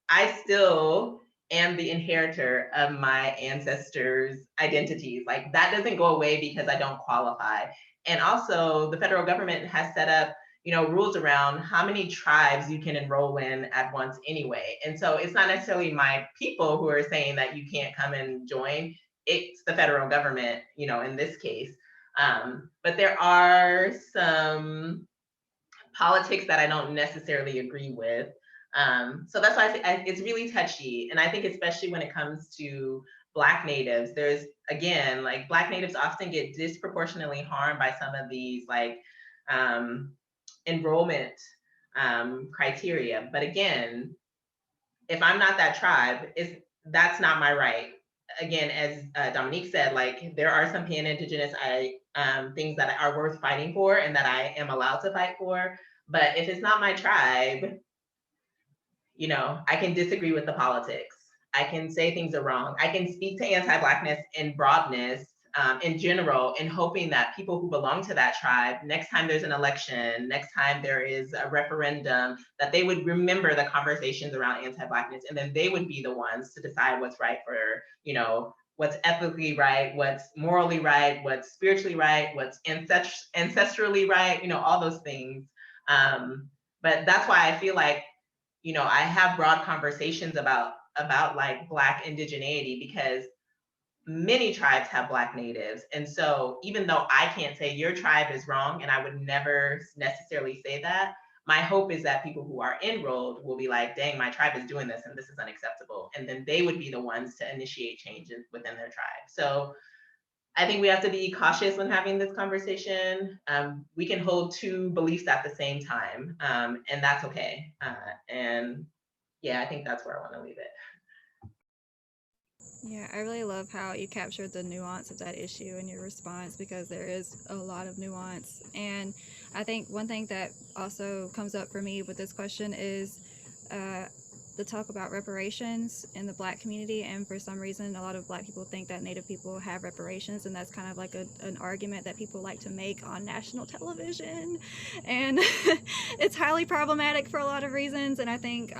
I still am the inheritor of my ancestors' identities. Like that doesn't go away because I don't qualify. And also the federal government has set up, you know, rules around how many tribes you can enroll in at once anyway. And so it's not necessarily my people who are saying that you can't come and join. It's the federal government, you know, in this case. But there are some politics that I don't necessarily agree with. So that's why it's really touchy. And I think especially when it comes to Black natives, there's, again, like Black natives often get disproportionately harmed by some of these like enrollment criteria. But again, if I'm not that tribe, that's not my right. Again, as Dominique said, like there are some pan-Indigenous things that are worth fighting for and that I am allowed to fight for. But if it's not my tribe, you know, I can disagree with the politics. I can say things are wrong. I can speak to anti-Blackness in broadness in general, and hoping that people who belong to that tribe, next time there's an election, next time there is a referendum, that they would remember the conversations around anti-Blackness, and then they would be the ones to decide what's right for, you know, what's ethically right, what's morally right, what's spiritually right, what's ancestrally right, you know, all those things. But that's why I feel like, you know, I have broad conversations about like Black indigeneity, because many tribes have Black natives. And so even though I can't say your tribe is wrong, and I would never necessarily say that, my hope is that people who are enrolled will be like, dang, my tribe is doing this and this is unacceptable. And then they would be the ones to initiate changes within their tribe. So I think we have to be cautious when having this conversation. We can hold two beliefs at the same time, and that's okay. And yeah, I think that's where I want to leave it. Yeah, I really love how you captured the nuance of that issue in your response, because there is a lot of nuance. And I think one thing that also comes up for me with this question is the talk about reparations in the Black community. And for some reason, a lot of Black people think that Native people have reparations, and that's kind of like an argument that people like to make on national television. And it's highly problematic for a lot of reasons. And I think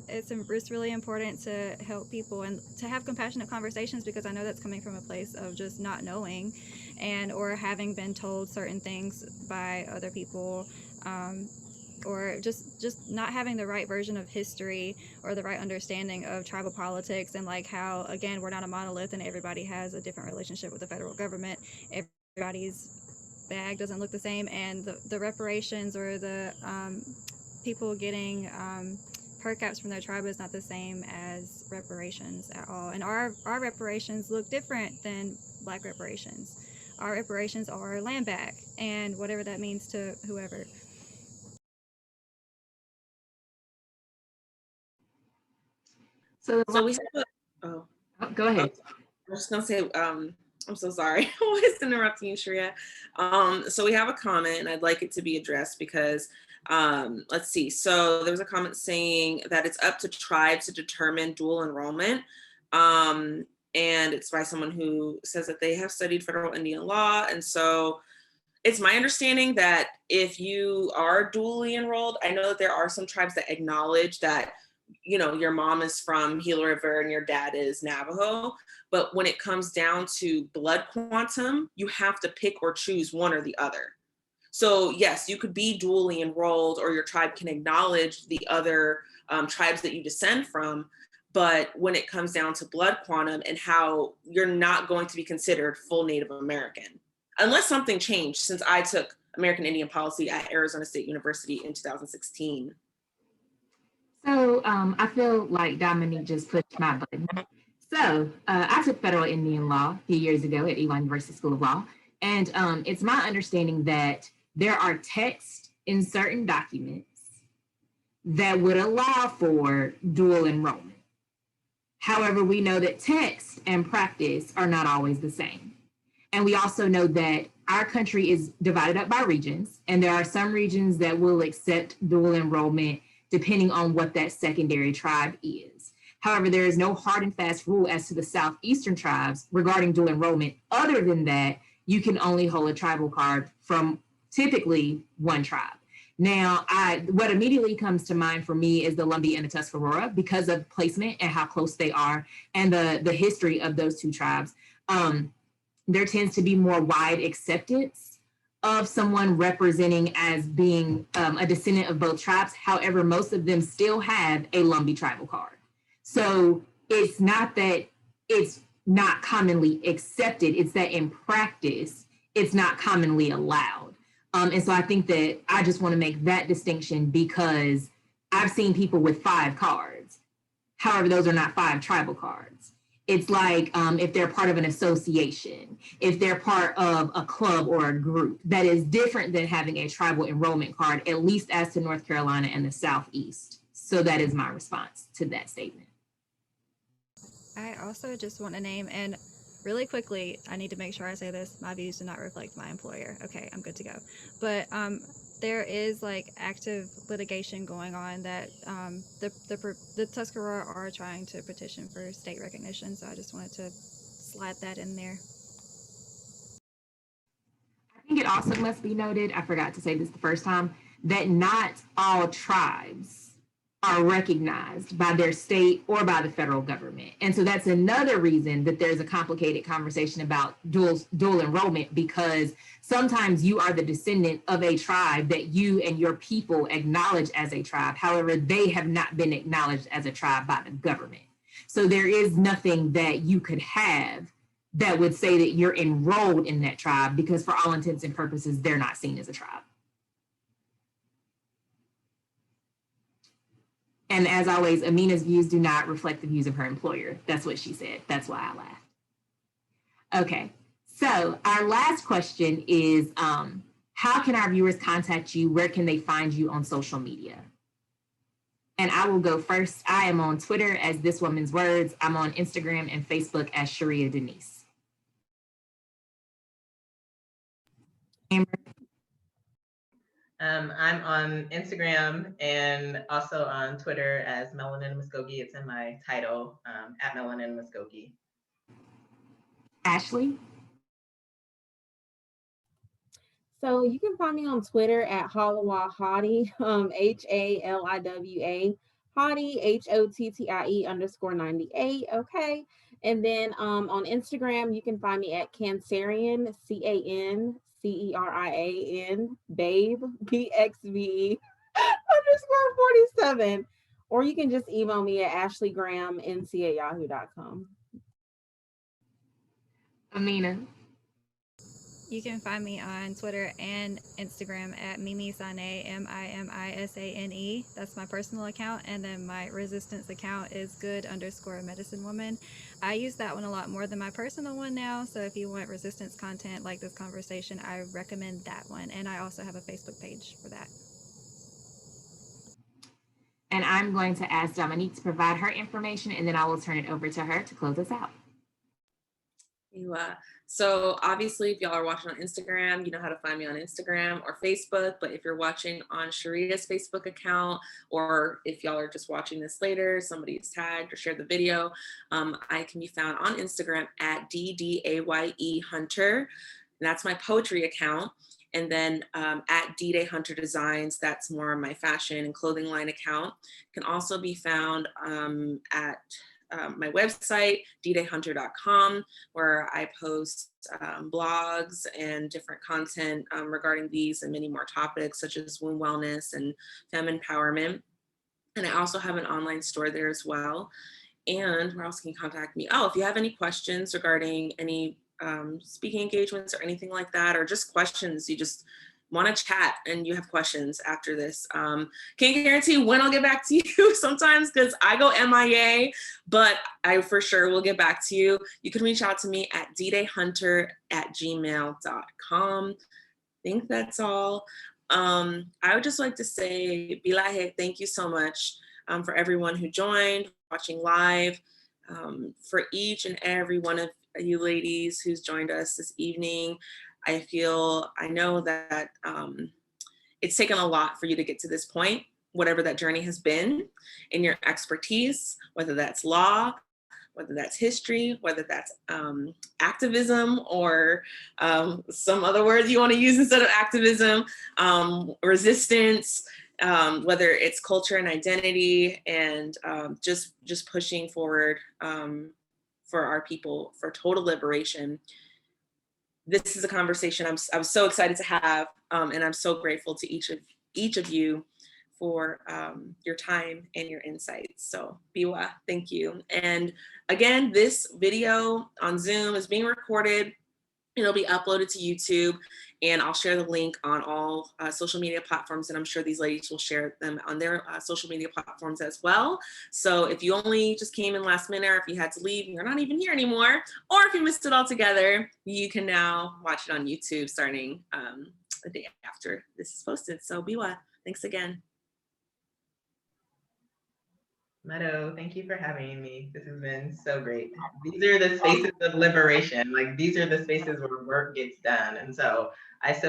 it's really important to help people and to have compassionate conversations, because I know that's coming from a place of just not knowing and or having been told certain things by other people, or just not having the right version of history or the right understanding of tribal politics, and like how, again, we're not a monolith and everybody has a different relationship with the federal government. Everybody's bag doesn't look the same, and the reparations or the people getting per caps from their tribe is not the same as reparations at all. And our reparations look different than Black reparations. Our reparations are land back, and whatever that means to whoever. So we have oh, go ahead. I was just gonna say, I'm so sorry. I was interrupting you, Sheréa. So we have a comment, and I'd like it to be addressed because, let's see. So there was a comment saying that it's up to tribes to determine dual enrollment. And it's by someone who says that they have studied federal Indian law. And so it's my understanding that if you are dually enrolled, I know that there are some tribes that acknowledge that, you know, your mom is from Gila River and your dad is Navajo. But when it comes down to blood quantum, you have to pick or choose one or the other. So yes, you could be dually enrolled, or your tribe can acknowledge the other tribes that you descend from. But when it comes down to blood quantum and how you're not going to be considered full Native American, unless something changed since I took American Indian policy at Arizona State University in 2016. So I feel like Dominique just pushed my button. So I took federal Indian law a few years ago at Elon University School of Law. And it's my understanding that there are texts in certain documents that would allow for dual enrollment. However, we know that text and practice are not always the same. And we also know that our country is divided up by regions, and there are some regions that will accept dual enrollment depending on what that secondary tribe is. However, there is no hard and fast rule as to the Southeastern tribes regarding dual enrollment. Other than that, you can only hold a tribal card from typically one tribe. Now, what immediately comes to mind for me is the Lumbee and the Tuscarora, because of placement and how close they are and the history of those two tribes. There tends to be more wide acceptance of someone representing as being a descendant of both tribes. However, most of them still have a Lumbee tribal card. So it's not that it's not commonly accepted, it's that in practice, it's not commonly allowed. And so I think that I just want to make that distinction, because I've seen people with 5 cards. However, those are not 5 tribal cards. It's like if they're part of an association, if they're part of a club or a group, that is different than having a tribal enrollment card, at least as to North Carolina and the Southeast. So that is my response to that statement. I also just want to name, and really quickly, I need to make sure I say this, my views do not reflect my employer. Okay, I'm good to go. But there is like active litigation going on that the Tuscarora are trying to petition for state recognition. So I just wanted to slide that in there. it also must be noted, I forgot to say this the first time, that not all tribes are recognized by their state or by the federal government. And so that's another reason that there's a complicated conversation about dual enrollment, because sometimes you are the descendant of a tribe that you and your people acknowledge as a tribe. However, they have not been acknowledged as a tribe by the government. So there is nothing that you could have that would say that you're enrolled in that tribe, because for all intents and purposes, they're not seen as a tribe. And as always, Aminah's views do not reflect the views of her employer. That's what she said. That's why I laughed. Okay, so our last question is, how can our viewers contact you? Where can they find you on social media? And I will go first. I am on Twitter as This Woman's Words. I'm on Instagram and Facebook as Sheréa Denise. Amber? I'm on Instagram and also on Twitter as Melanin Mvskoke. It's in my title, at Melanin Mvskoke. Ashley? So you can find me on Twitter at Haliwa Hottie, Haliwa, Hottie, HOTTIE_98. Okay. And then on Instagram, you can find me at Cancerian, CANCERIAN, babe, BXV _47. Or you can just email me at ashleygrahamnc@yahoo.com. Aminah? You can find me on Twitter and Instagram at Mimisane, MIMISANE. That's my personal account. And then my resistance account is good_medicine woman. I use that one a lot more than my personal one now. So if you want resistance content like this conversation, I recommend that one. And I also have a Facebook page for that. And I'm going to ask Dominique to provide her information, and then I will turn it over to her to close us out. So obviously, if y'all are watching on Instagram, you know how to find me on Instagram or Facebook. But if you're watching on Sheréa's Facebook account, or if y'all are just watching this later, somebody's tagged or shared the video, I can be found on Instagram at DDAYE Hunter. And that's my poetry account. And then at Daye Hunter Designs, that's more of my fashion and clothing line account. Can also be found at my website, ddayhunter.com, where I post blogs and different content regarding these and many more topics, such as womb wellness and femme empowerment. And I also have an online store there as well. And where else can you contact me? Oh, if you have any questions regarding any speaking engagements or anything like that, or just questions, you just want to chat and you have questions after this. Can't guarantee when I'll get back to you sometimes because I go MIA, but I for sure will get back to you. You can reach out to me at ddayhunter@gmail.com. I think that's all. I would just like to say, Bilahe, thank you so much for everyone who joined, watching live, for each and every one of you ladies who's joined us this evening. I know that it's taken a lot for you to get to this point, whatever that journey has been in your expertise, whether that's law, whether that's history, whether that's activism, or some other words you want to use instead of activism, resistance, whether it's culture and identity, and just pushing forward for our people, for total liberation. This is a conversation I'm so excited to have, and I'm so grateful to each of you for your time and your insights. So Biwa, thank you. And again, this video on Zoom is being recorded. It'll be uploaded to YouTube, and I'll share the link on all social media platforms, and I'm sure these ladies will share them on their social media platforms as well. So if you only just came in last minute, or if you had to leave and you're not even here anymore, or if you missed it all together, you can now watch it on YouTube starting the day after this is posted. So Biwa, thanks again. Meadow, thank you for having me. This has been so great. These are the spaces of liberation. Like, these are the spaces where work gets done. And so I so